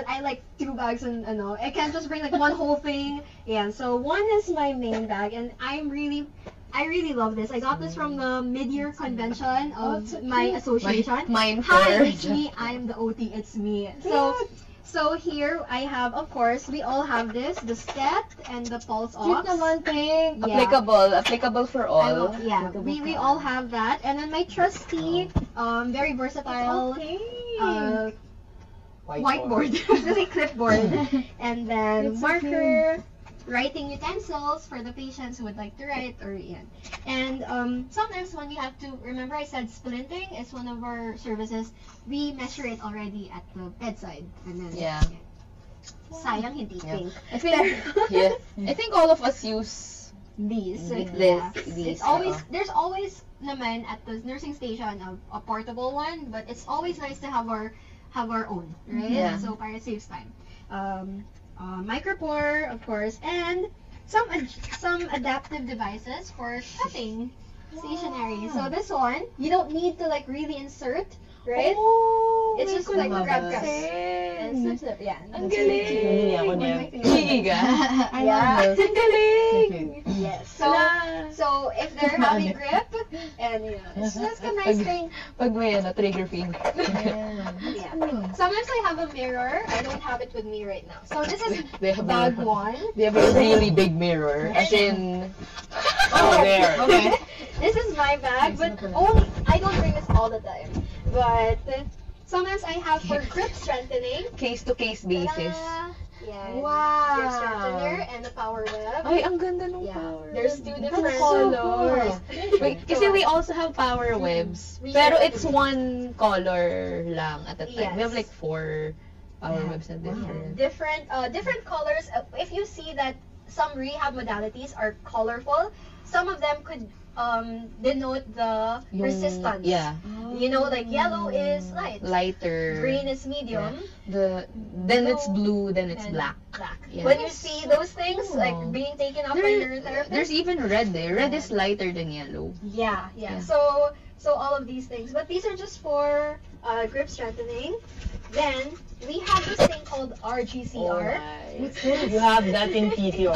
I like two bags and I can't just bring like one whole thing. Yeah, so one is my main bag and I really love this. I got this from the mid-year convention of my association. Mine Hi, first. it's me. I'm the OT. It's me. So here I have, of course, we all have this, the step and the pulse ox. thing. Yeah. Applicable for all. We all have that. And then my trusty, very versatile whiteboard. It's a clipboard. And then marker, writing utensils for the patients who would like to write or And sometimes when we have to, remember I said splinting is one of our services, we measure it already at the bedside. And then, sayang hindi pink. I think all of us use These. these. It's always, there's always naman at the nursing station a portable one, but it's always nice to have our own, right? Yeah. So para it saves time. Micropore, of course, and some adaptive devices for cutting stationery. So this one, you don't need to like really insert, right? Oh, It's just like grab. And snip. Yeah. Ang galing. Ako niya. Chiga. Yeah. Ang galing. Yes. So if they're having grip, and it's just a nice thing. Pag may trigger finger. Yeah. Sometimes I have a mirror. I don't have it with me right now. So this is They have bag a- one. They have a really big mirror. As in, there. Okay. This is my bag, but only I don't bring this all the time. But sometimes I have for grip strengthening. case-to-case basis. Ta-da! Yeah. Wow. Grip strengthener and a power web. Ay, ang ganda ng Yeah. power. There's two different so colors. Wait, kasi we also have power webs. Pero it's one color lang at a time. We have like 4 power webs na different. Different colors. If you see that some rehab modalities are colorful, some of them could denote the resistance. Yeah. You know, like yellow is light, Lighter. green is medium, Then it's blue, then it's and black. Yes. When you see those things like Oh. being taken up by your therapist, There's even red there. Red is lighter than yellow. yeah. Yeah. So all of these things, but these are just for grip strengthening. Then we have this thing called RGCR. You have that in PTO.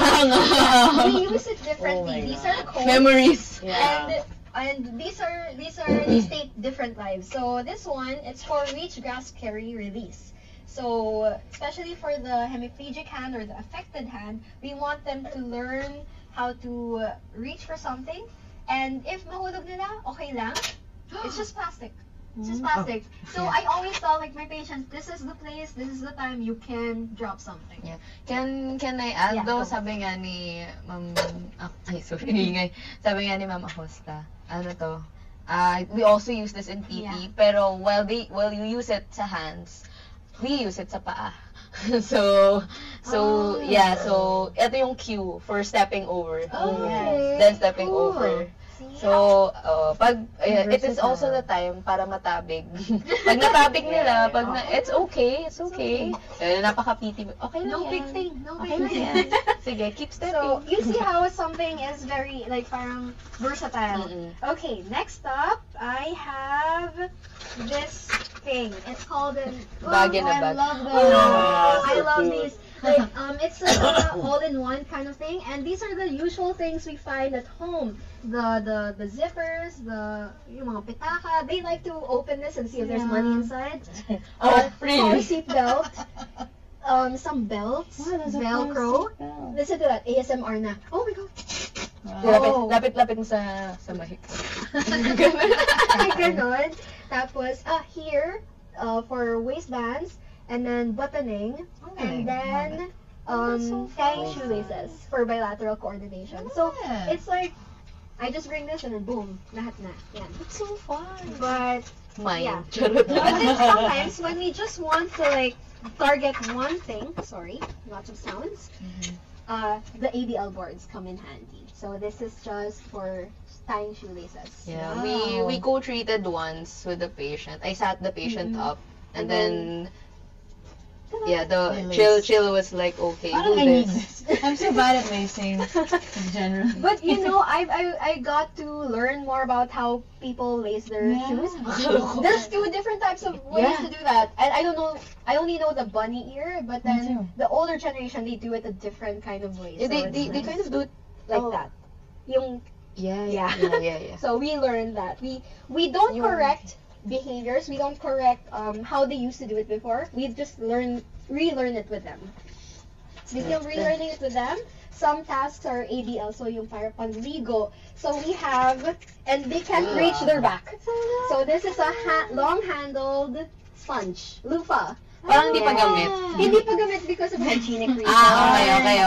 We use it differently. Oh my These God. are codes. Memories. Yeah. And these state different lives. So this one, it's for reach, grasp, carry, release. So especially for the hemiplegic hand or the affected hand, we want them to learn how to reach for something. And if mahulog nila, okay lang. It's just plastic. It's just plastic. So I always tell like my patients, this is the place, this is the time you can drop something. Yeah. Can I add Yeah, though, go. sabi nga ni Ma'am, sorry, ingay. Sabi nga ni Ma'am Acosta, ano to, we also use this in PT, Yeah. pero while you use it sa hands, we use it sa paa. so, yeah, so, ito yung cue for stepping over. Okay. Then stepping Cool. over. See? So, it is also the time para matabig. Pag natabig nila, it's okay. Napaka-pity. Okay lang No yan. big thing. No Okay big lang thing. yan. Sige, keep So, stepping. you see how something is very, like, parang versatile. Mm-mm. Okay, next up, I have this thing. It's called an... Bag in a I bag. love those. Oh, I so love cute. these. Like, it's like all-in-one kind of thing. And these are the usual things we find at home. The zippers, yung mga pitaka, they like to open this and see if there's money inside. Oh, really? Car seat belt. Some belts, Velcro. Listen to that, ASMR na. Oh my god. Oh. Lapit mo sa mahik. Ganon. Tapos, here, for waistbands, and then buttoning, and then, tying shoelaces for bilateral coordination. So, it's like, I just bring this and then boom, lahat na. Yan. It's so fun. But, Mine. yeah. Charot. But then sometimes, when we just want to, like, target one thing, sorry, lots of sounds, the ABL boards come in handy. So this is just for tying shoelaces. Yeah, Wow. we co-treated once with the patient. I sat the patient up, and And then yeah, Nice. chill was like, okay, Parang do I need this. this. I'm so bad at lacing in general. But you know, I got to learn more about how people lace their Yeah. shoes. There's two different types of ways Yeah. to do that, and I don't know. I only know the bunny ear, but Me then too. the older generation they do it a different kind of way. Yeah, So it's they nice. kind of do it like oh. that. Yung Yeah. So we learned that we don't correct behaviors. We don't correct how they used to do it before. We just relearn it with them. We still relearning it with them. Some tasks are ABL, so yung para panligo. So we have, and they can't reach their back. So this is a long-handled sponge, loofah. Parang hindi pa gamit. Hindi pa gamit because of hygienic reasons.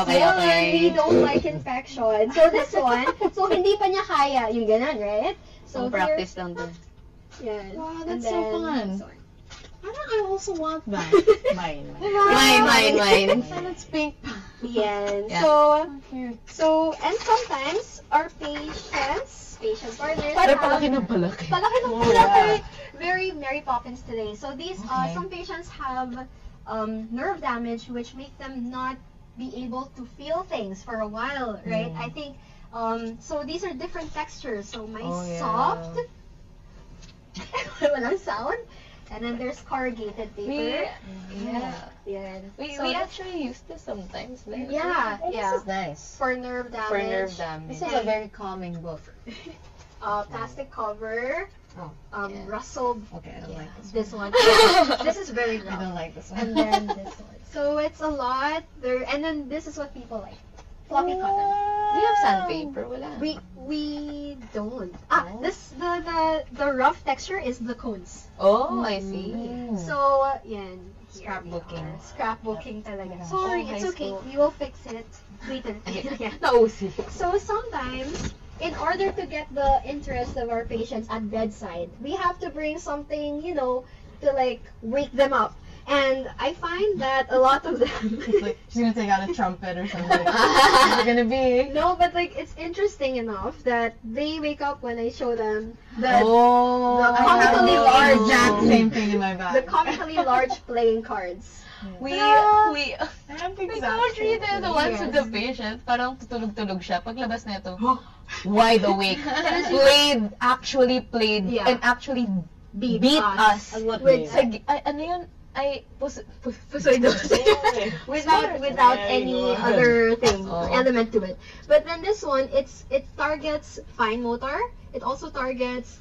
Okay. We don't like infection. So this one, so hindi pa niya kaya yung ganun, right? So So practice lang din. Yan. Wow, And that's so then- fun. sorry. Parang I also want that. Mine. Mine. And it's pink. Yan. Yeah. So, and sometimes our patient partners Parang have- palaki ng palaki. Palaki ng Oh, palaki. yeah. Very Mary Poppins today. So these, Okay. some patients have nerve damage which make them not be able to feel things for a while, right? I think, so these are different textures. So my Oh, yeah. soft, walang sound, and then there's corrugated paper. Yan. We So actually use this sometimes. There. yeah, This yeah. is nice. For nerve damage. For nerve damage. This is a very calming book. Plastic cover. Oh, Yeah. Rustled. okay, I don't like This this. one. This is very I don't rough. like this And one. then this one. So it's a lot. There, and then this is what people like. Fluffy cotton. Do you have sandpaper? Wala. We don't. Oh. This the rough texture is the cones. Oh, I see. So yan. Here we Scrapbooking. are. Scrapbooking talaga. Yeah. Sorry, Oh, it's high okay. school. We will fix it later. Yeah. Nausi. So sometimes, in order to get the interest of our patients at bedside, we have to bring something, to like wake them up. And I find that a lot of them. It's like she's gonna take out a trumpet or something. What's it gonna be? No, but like it's interesting enough that they wake up when I show them the Oh, the I have comically the large- exact same thing in my bag. the comically large playing cards. We I have the we exact don't same treat the thing. ones with the patient. Parang tutulog-tulog siya. Paglabas na ito, wide awake. Actually played, Yeah. and actually Beat us. And what with way? Ano yun? without any other thing or Oh. element to it. But then this one, it targets fine motor. It also targets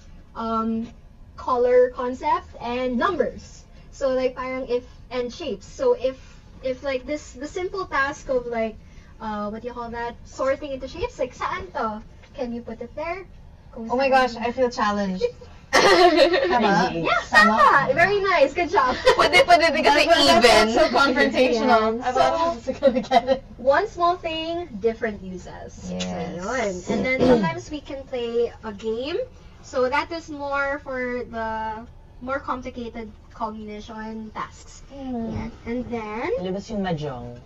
color concept and numbers. So like parang and shapes. So if like the simple task of like what do you call that, sorting into shapes, like saan to? Can you put it there? Kung Oh my saan. gosh, I feel challenged. Yeah, tama. Very nice. Good job. Pwede din kasi That's even. so confrontational. Yeah. I thought I was gonna get it. One small thing, different uses. Yes. So, yun. And then sometimes we can play a game. So that is more for the more complicated cognition tasks. Yan. And then, Labas yung mahjong.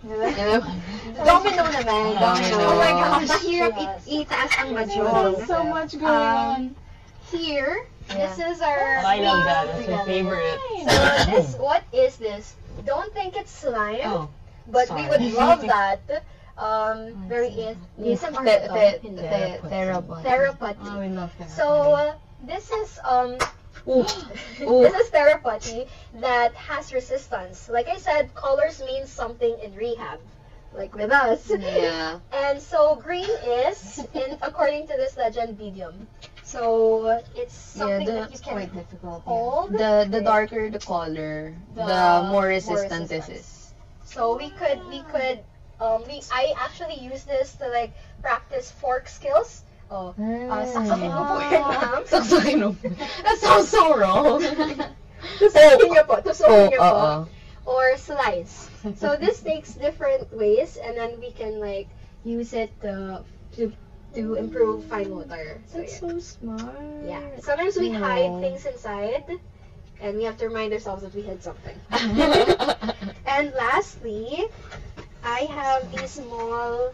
domino naman. Domino. Oh my gosh. Mahirap itaas ang mahjong. So much going on. Here, this is our... Oh, I love that. That's my favorite. So what is this? Don't think it's slime. Oh, But we would sorry. love that. Very ASMR ito. Therapy. Oh, we love that. So this is this is therapy that has resistance. Like I said, colors means something in rehab, like with us. Yeah. And so green is, according to this legend, medium. So it's something that you can difficult. hold. The darker the color, the more resistant this is. So I actually use this to like practice fork skills. Oh, saksakin mo po yan, ma'am. Saksakin mo. That sounds so wrong. Tusukin niyo po. Tusukin niyo po. oo. Or slice. So this takes different ways, and then we can like use it to improve fine motor. So, yeah. so smart. Yeah. Sometimes we hide things inside, and we have to remind ourselves that we hid something. And lastly, I have these small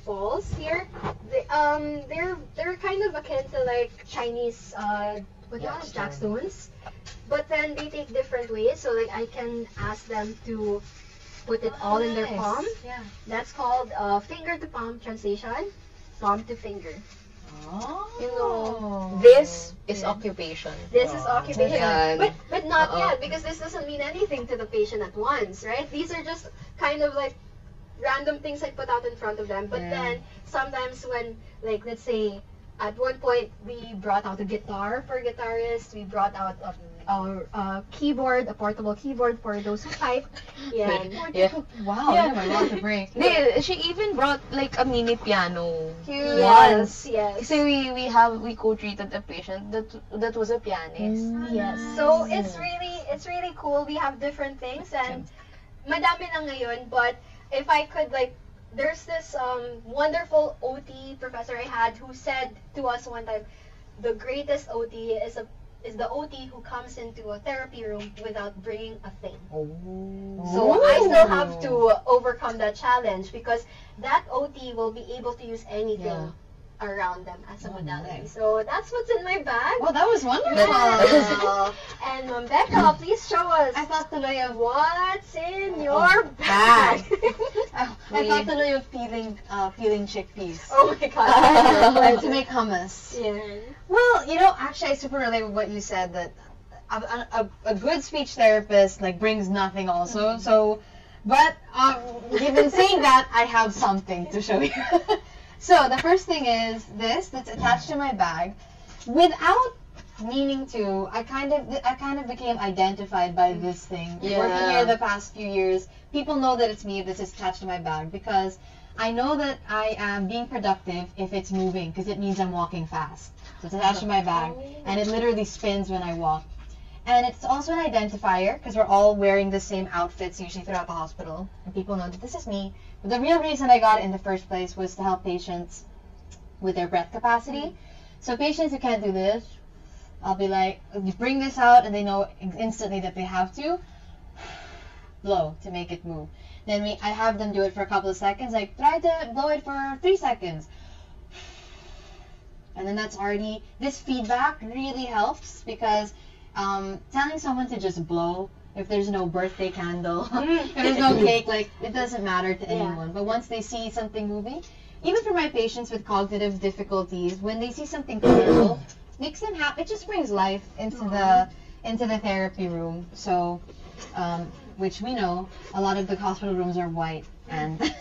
balls here. They're kind of akin to like Chinese what do you call it, jackstones, but then they take different ways. So like I can ask them to put it all in their palm. Yeah. That's called finger to palm translation, palm to finger. Oh. You know, This is occupation. this is occupation, Yan. but not Oo. yet, because this doesn't mean anything to the patient at once, right? These are just kind of like random things I put out in front of them. But then sometimes when, like, let's say at one point we brought out a guitar for guitarists, we brought out our keyboard, a portable keyboard for those who type. Yeah. Yeah. Wow, you have a lot to bring. She even brought like a mini piano. Yes. Yes. Kasi we co-treated a patient that was a pianist. Yes. So it's really cool. We have different things, and madami na ngayon, but if I could, like, there's this wonderful OT professor I had who said to us one time, the greatest OT is the OT who comes into a therapy room without bringing a thing. So I still have to overcome that challenge, because that OT will be able to use anything around them as a modality. nice. So that's what's in my bag. Well, that was wonderful. And Ma'am Becca, please show us. I thought tuloy of What's in your bag? I thought tuloy of peeling chickpeas. Oh my god. To make hummus. Yeah. Well, you know, actually, I super relate with what you said, that a good speech therapist like brings nothing also. So, but given saying that, I have something to show you. So the first thing is this that's attached to my bag, without meaning to. I kind of became identified by this thing. Working here the past few years, people know that it's me. This is attached to my bag because I know that I am being productive if it's moving, because it means I'm walking fast. So it's attached to my bag, and it literally spins when I walk. And it's also an identifier, because we're all wearing the same outfits usually throughout the hospital, and people know that this is me. But the real reason I got it in the first place was to help patients with their breath capacity. So patients who can't do this, I'll be like, you bring this out, and they know instantly that they have to. blow to make it move. Then I have them do it for a couple of seconds. Like, try to blow it for 3 seconds. And then that's already, this feedback really helps because telling someone to just blow, if there's no birthday candle, if there's no cake, like, it doesn't matter to anyone. But once they see something moving, even for my patients with cognitive difficulties, when they see something colorful, makes them happy. It just brings life into the therapy room. So, which we know, a lot of the hospital rooms are white and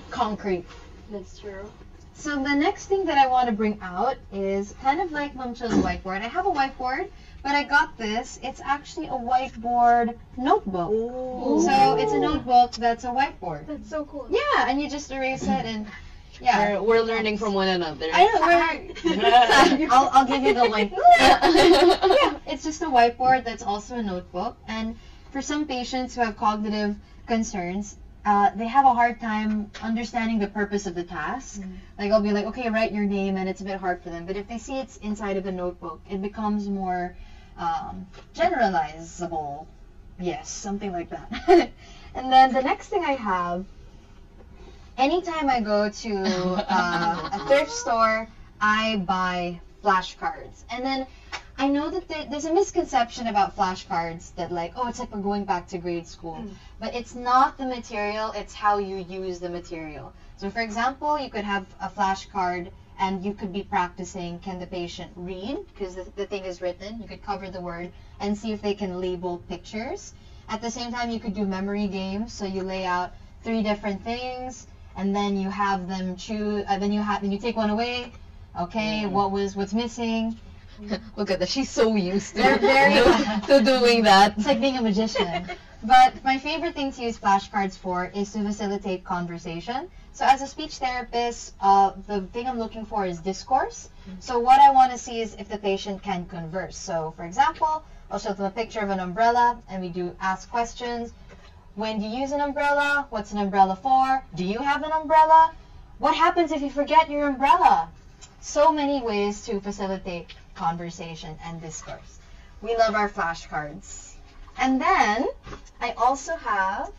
concrete. That's true. So the next thing that I want to bring out is kind of like Ma'am Chill's whiteboard. I have a whiteboard, but I got this. It's actually a whiteboard notebook. Ooh. So it's a notebook that's a whiteboard. That's so cool. Yeah, and you just erase it and yeah. We're learning from one another. I know. I'll give you the link. Yeah, it's just a whiteboard that's also a notebook. And for some patients who have cognitive concerns, they have a hard time understanding the purpose of the task. Like, I'll be like, okay, write your name, and it's a bit hard for them. But if they see it's inside of a notebook, it becomes more generalizable. Yes, something like that. And then the next thing I have, anytime I go to a thrift store, I buy flashcards. And then I know that there's a misconception about flashcards that like, oh, it's like we're going back to grade school. But it's not the material, it's how you use the material. So for example, you could have a flashcard and you could be practicing, can the patient read? Because the thing is written. You could cover the word and see if they can label pictures. At the same time, you could do memory games. So you lay out 3 different things and then you have them choose, then you take one away. Okay, what's missing? Look at that. She's so used They're very to doing that. It's like being a magician. But my favorite thing to use flashcards for is to facilitate conversation. So as a speech therapist, the thing I'm looking for is discourse. So what I want to see is if the patient can converse. So for example, I'll show them a picture of an umbrella and we do ask questions. When do you use an umbrella? What's an umbrella for? Do you have an umbrella? What happens if you forget your umbrella? So many ways to facilitate conversation and discourse. We love our flashcards. And then I also have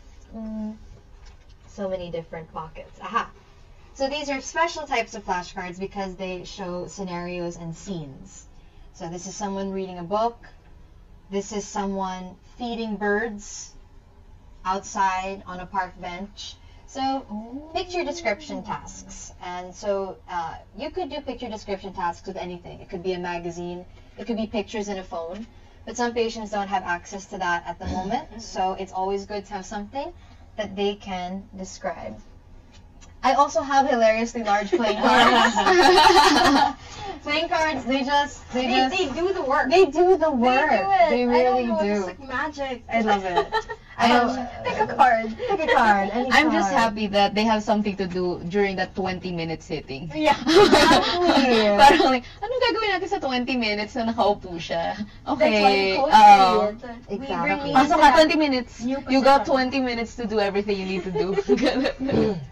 so many different pockets. Aha. So these are special types of flashcards because they show scenarios and scenes. So this is someone reading a book. This is someone feeding birds outside on a park bench. So picture description tasks. And so you could do picture description tasks with anything. It could be a magazine. It could be pictures in a phone. But some patients don't have access to that at the moment. So it's always good to have something that they can describe. I also have hilariously large playing cards. Playing cards, they do the work. They do the work. They do it. They really I don't know, do. It's like magic. I love it. Pick a card. Pick a card. Any I'm just card. happy that they have something to do during that 20-minute sitting. Yeah. Parang like, anong gagawin natin sa 20 minutes na nakaupo siya? Okay. Exactly. Pasok ka 20 minutes. New You got position. 20 minutes to do everything you need to do.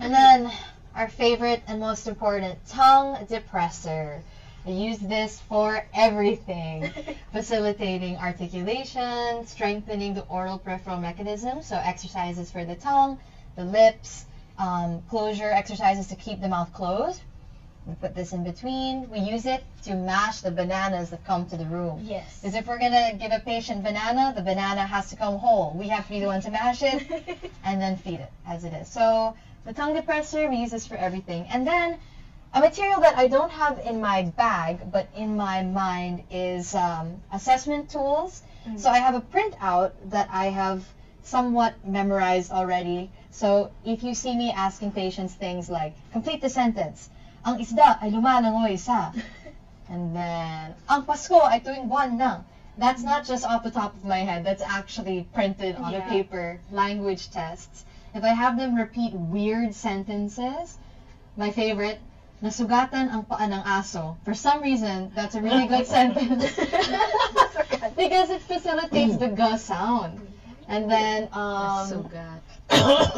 And then our favorite and most important, tongue depressor. I use this for everything. Facilitating articulation, strengthening the oral peripheral mechanism, so exercises for the tongue, the lips, closure exercises to keep the mouth closed. We put this in between. We use it to mash the bananas that come to the room. Yes. Because if we're going to give a patient banana, the banana has to come whole. We have to be the one to mash it and then feed it as it is. So the tongue depressor, we use this for everything. And then a material that I don't have in my bag, but in my mind, is assessment tools. So I have a printout that I have somewhat memorized already. So if you see me asking patients things like, complete the sentence, ang isda ay lumalangoy sa. And then, ang Pasko ay tuwing buwan ng. That's not just off the top of my head. That's actually printed on a paper, language tests. If I have them repeat weird sentences, my favorite, nasugatan ang paa ng aso. For some reason, that's a really good sentence. Because it facilitates the g sound. And then,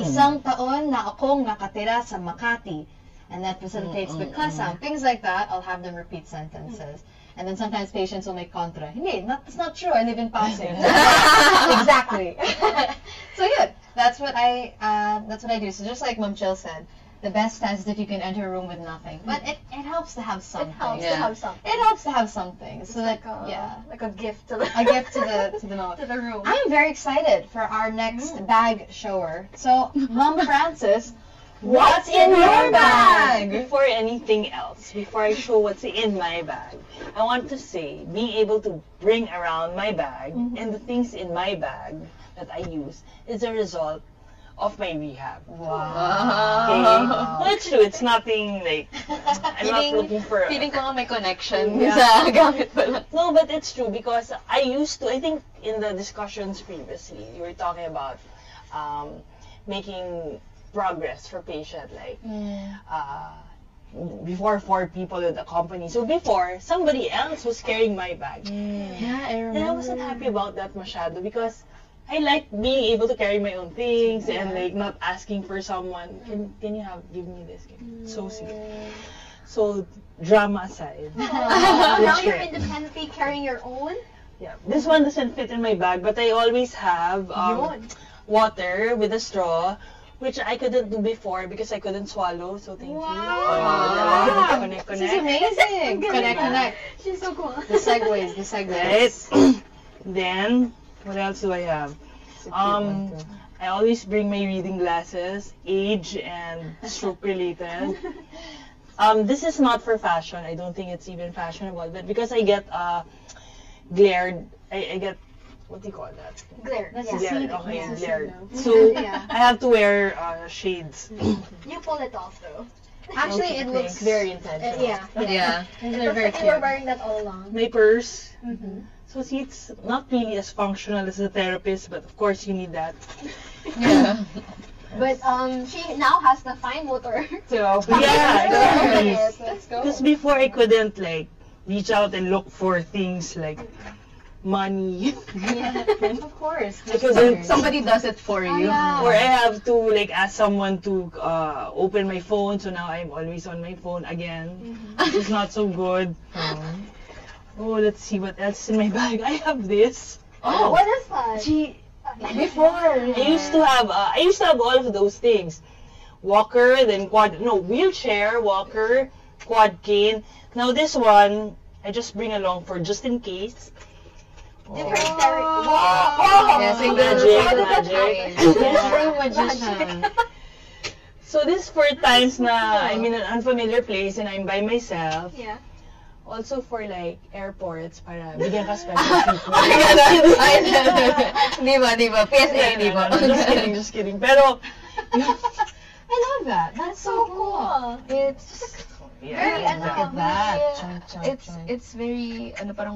isang taon na akong nakatira sa Makati. And that facilitates the k sound. Things like that, I'll have them repeat sentences. And then sometimes patients will make contra. Hindi, that's not true. I live in Pasig. Exactly. So yeah, that's what I do. So just like Mom Chill said, the best test is if you can enter a room with nothing. But it helps to have something. It helps to have something. It helps to have something. So Like that a, like a gift to the a gift to the mouth. to the room. I'm very excited for our next bag shower. So, Mom Francis, what's in your bag? Before anything else, before I show what's in my bag, I want to say being able to bring around my bag and the things in my bag that I use is a result of my rehab. Okay? No, it's true. It's nothing like, I'm not looking for... Feeling ko nga may connection Yeah. sa gamit mo lang. No, but it's true because I used to, I think in the discussions previously, you were talking about making progress for patient, like before 4 people in the company. So before, somebody else was carrying my bag. Yeah, I remember. And I wasn't happy about that masyado because I like being able to carry my own things and like not asking for someone, can you give me this? So sweet. So drama aside. Now you're independently carrying your own. Yeah, this one doesn't fit in my bag, but I always have water with a straw, which I couldn't do before because I couldn't swallow. So thank you. Wow. Connect. This is amazing. Connect. She's so cool. The segues. Right. Then, what else do I have? I always bring my reading glasses, age and stroke related. This is not for fashion. I don't think it's even fashionable, but because I get glared, I get, what do you call that? Glare. That's Yeah. a Glared, scene. okay, Yeah. glared. Yeah. So, Yeah. I have to wear shades. You pull it off though. Actually, Okay, it looks thanks. very intentional. Yeah. Yeah. They're very Looks like you were cute. wearing that all along. My purse. Mm-hmm. So see, it's not really as functional as a therapist, but of course you need that. Yeah. But she now has the fine motor. So, Yeah, exactly. Yes, let's go. Because before I couldn't like reach out and look for things like money. of course. Because Somebody does it for you. yeah. or I have to like ask someone to open my phone, so now I'm always on my phone again. It's not so good. Oh, let's see what else is in my bag. I have this. Oh, what is that? Gee, Before. I used to have all of those things. Walker, then wheelchair, walker, quad cane. Now this one, I just bring along for just in case. Different Yes, magic. True magician. So this for times na I'm in an unfamiliar place and I'm by myself. Yeah. Also for like airports para bigyan ka special treatment. Di ba? PSA, di ba? Just kidding. Pero, I love that. That's so cool. It's Very yeah, ano, Look at that. very, it's very parang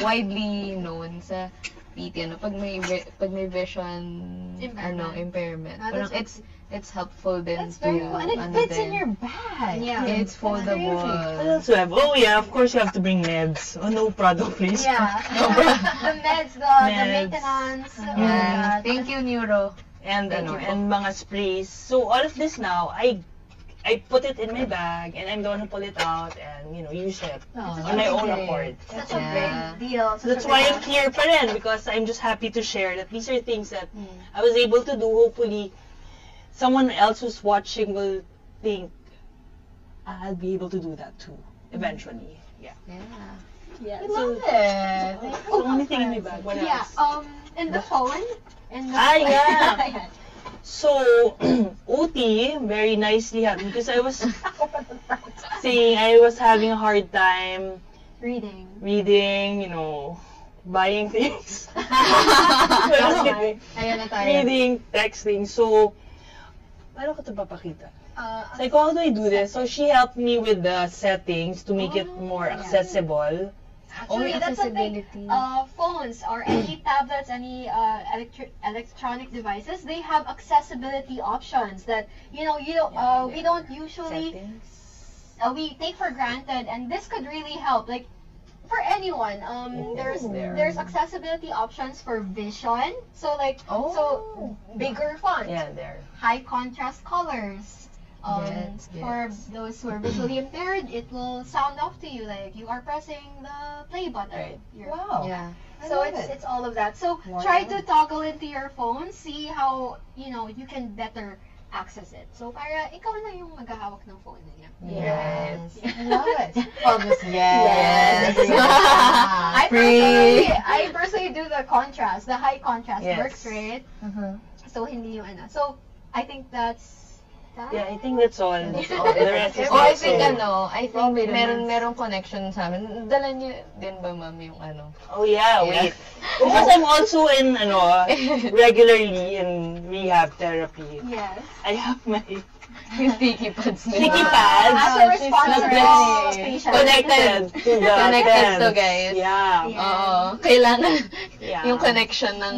widely known sa PT pag may vision impairment. Ah, Parang that's- it's helpful din That's very to cool. And it fits in your bag. Yeah. It's what foldable. else do I have? Oh yeah, of course you have to bring meds. Oh no, product please. Yeah. The meds, the Meds. maintenance. Yeah. Thank you, Neuro. And Thank you po. and mga sprays. So all of this now, I put it in my bag and I'm the one who pull it out and use it Oh, on my own okay. accord. Such a Yeah. big deal. So that's why I'm here pa rin, because I'm just happy to share that these are things that I was able to do. Hopefully, someone else who's watching will think I'll be able to do that too eventually. Yeah. Yeah. I love it. That's the only thing in my bag. What Yeah. else? In the phone. In the Yeah. So, Uti very nicely helped me because I was saying I was having a hard time Reading. reading, buying things. Ayan na tayo. Reading, texting. So, paano ko ito papakita? Like, how do I do this? So, she helped me with the settings to make it more accessible. Actually, that's the thing. Phones or any tablets, any electronic devices, they have accessibility options that we don't usually we take for granted, and this could really help. Like for anyone, there's accessibility options for vision. So so bigger fonts, Yeah, there. high contrast colors, Yes, For those who are visually impaired, it will sound off to you like you are pressing the play button. Right. Wow. Yeah. I So love it's it. it's all of that. So More try than- to toggle into your phone, see how you can better access it. So para ikaw na yung maghahawak ng phone ninyo. Yes. I love it. All this Yes. I Free. personally do the contrast, the high contrast Yes. works, right? So hindi yung ano. So I think that's that. Yeah, I think that's all. That's The all. rest is Oh, I not think so- I think Probably the merong connection sa amin. Dala niyo din ba, ma'am, yung ano? Oh yeah, wait. Because I'm also in regularly in rehab therapy. Yes. I have my Yung sticky pads sticky nila. pads As a she's response not for busy. all patients. connected to the Connected to, pens. guys. Yeah. Oo. Kailangan Yeah. yung connection ng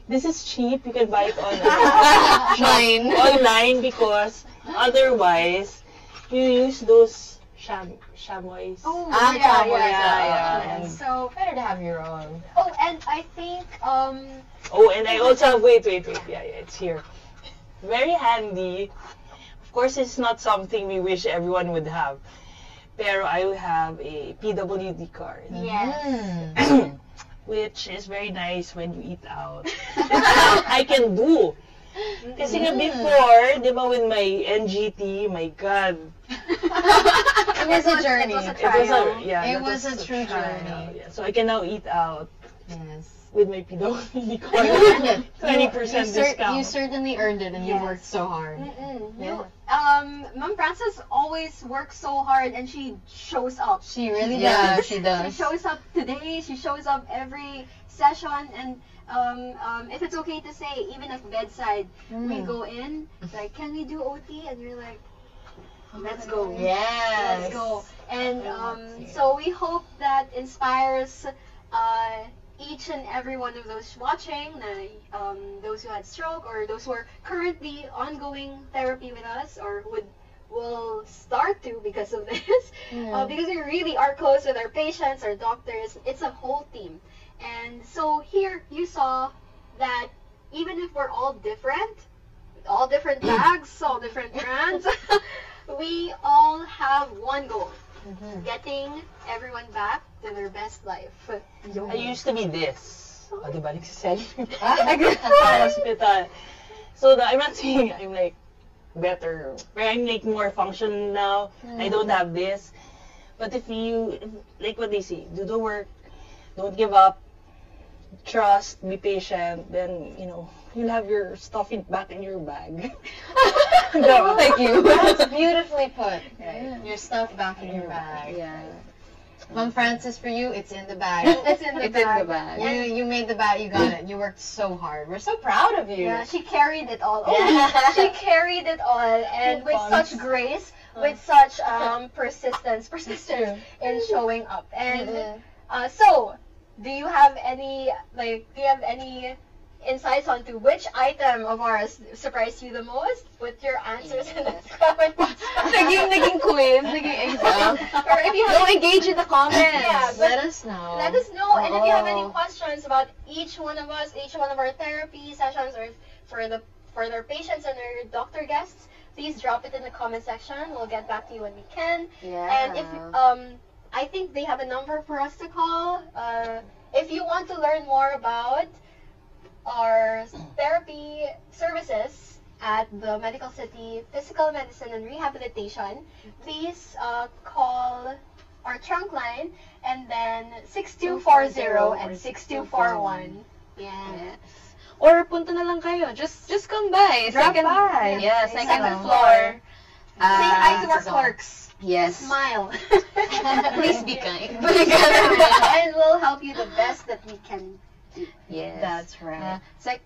This is cheap. You can buy it mine. online because otherwise you use those chamois. Oh, yeah. And- So, Better to have your own. oh, and I think, Oh, and I also have, wait. Yeah, it's here. Very handy. Of course, it's not something we wish everyone would have. Pero I have a PWD card. yes. Which is very nice when you eat out. I can do. Kasi nga before, di ba, with my NGT, my God. It was a journey. It was a It was trial. that It was a true trial. journey. Yeah, so I can now eat out Yes. with my PWD You card. earned it. 20% discount. You certainly earned it, and you Yes. worked so hard. You, Ma'am Frances always works so hard and she shows up. She really Yeah, does. she She does. shows up today, she shows up every session, and if it's okay to say, even at bedside, we go in, like, can we do OT? And you're like, let's go. Yes. Let's go. And so we hope that inspires each and every one of those watching, those who had stroke or those who are currently ongoing therapy with us or will start to because of this. Because we really are close with our patients, our doctors. It's a whole team. And so here you saw that even if we're all different bags, all different brands, we all have one goal. Getting everyone back to their best life. I used to be this. O, diba, nagsiselfie pa. Sa hospital. So, I'm not saying I'm like better. But I'm like more functional now. I don't have this. But if you, like what they say, do the work, don't give up, trust, be patient, then, you'll have your stuff back in your bag. Thank you. That's beautifully put. Your stuff back in your bag. Yeah. Mom Frances, for you, it's in the bag. It's in the It's in the bag. bag. You made the bag. You got it. You worked so hard. We're so proud of you. Yeah, she carried it all. Yeah. She carried it all, and with such grace, with such persistence in showing up. And so, do you have any insights onto which item of ours surprised you the most? Put your answers in the comment box. Naging quiz, naging exam. Or if you have Engage in the comments. Yeah, but Let us know. let us know. And if you have any questions about each one of us, each one of our therapy sessions, or for their patients and their doctor guests, please drop it in the comment section. We'll get back to you when we can. Yeah. And if I think they have a number for us to call. If you want to learn more about our therapy services at the Medical City Physical Medicine and Rehabilitation, please call our trunk line and then 6240 and 6241. Yes. Or punta na lang kayo. Just come by. Drop by. Yeah, Say second hello. floor. Say hi to our so- clerks. Yes. Smile. Please be kind. And we'll help you the best that we can. Yes. That's right.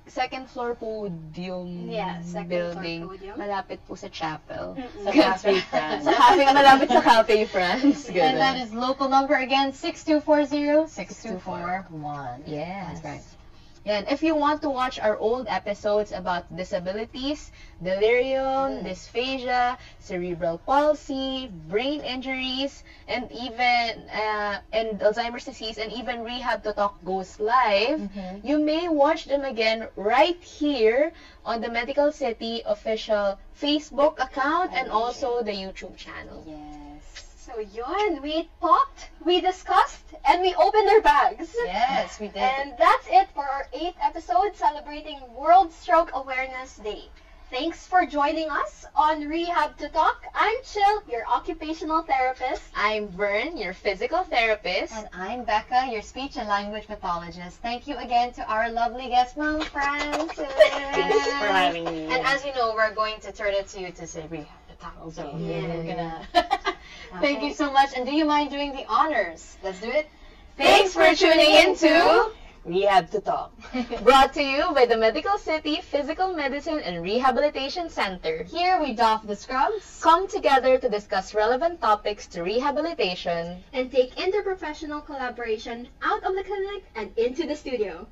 Second floor podium Yeah, second building. floor podium. Malapit po sa chapel. Sa Cafe France. Malapit sa Cafe France. And that is local number again, 6240-6241. Yes. That's right. Yan. If you want to watch our old episodes about disabilities, delirium, dysphagia, cerebral palsy, brain injuries, and even and Alzheimer's disease, and even Rehab to Talk goes live, you may watch them again right here on the Medical City official Facebook account and also the YouTube channel. So yun, we talked, we discussed, and we opened our bags. Yes, we did. And that's it for our 8th episode celebrating World Stroke Awareness Day. Thanks for joining us on Rehab to Talk. I'm Chill, your occupational therapist. I'm Vern, your physical therapist. And I'm Becca, your speech and language pathologist. Thank you again to our lovely guest, Mom Francis. Thanks for having me. And as you know, we're going to turn it to you to say Rehab to Talk. So we're gonna thank you so much. And do you mind doing the honors? Let's do it. Thanks for tuning in to Rehab to Talk. Brought to you by the Medical City Physical Medicine and Rehabilitation Center. Here we doff the scrubs. Come together to discuss relevant topics to rehabilitation And take interprofessional collaboration out of the clinic and into the studio.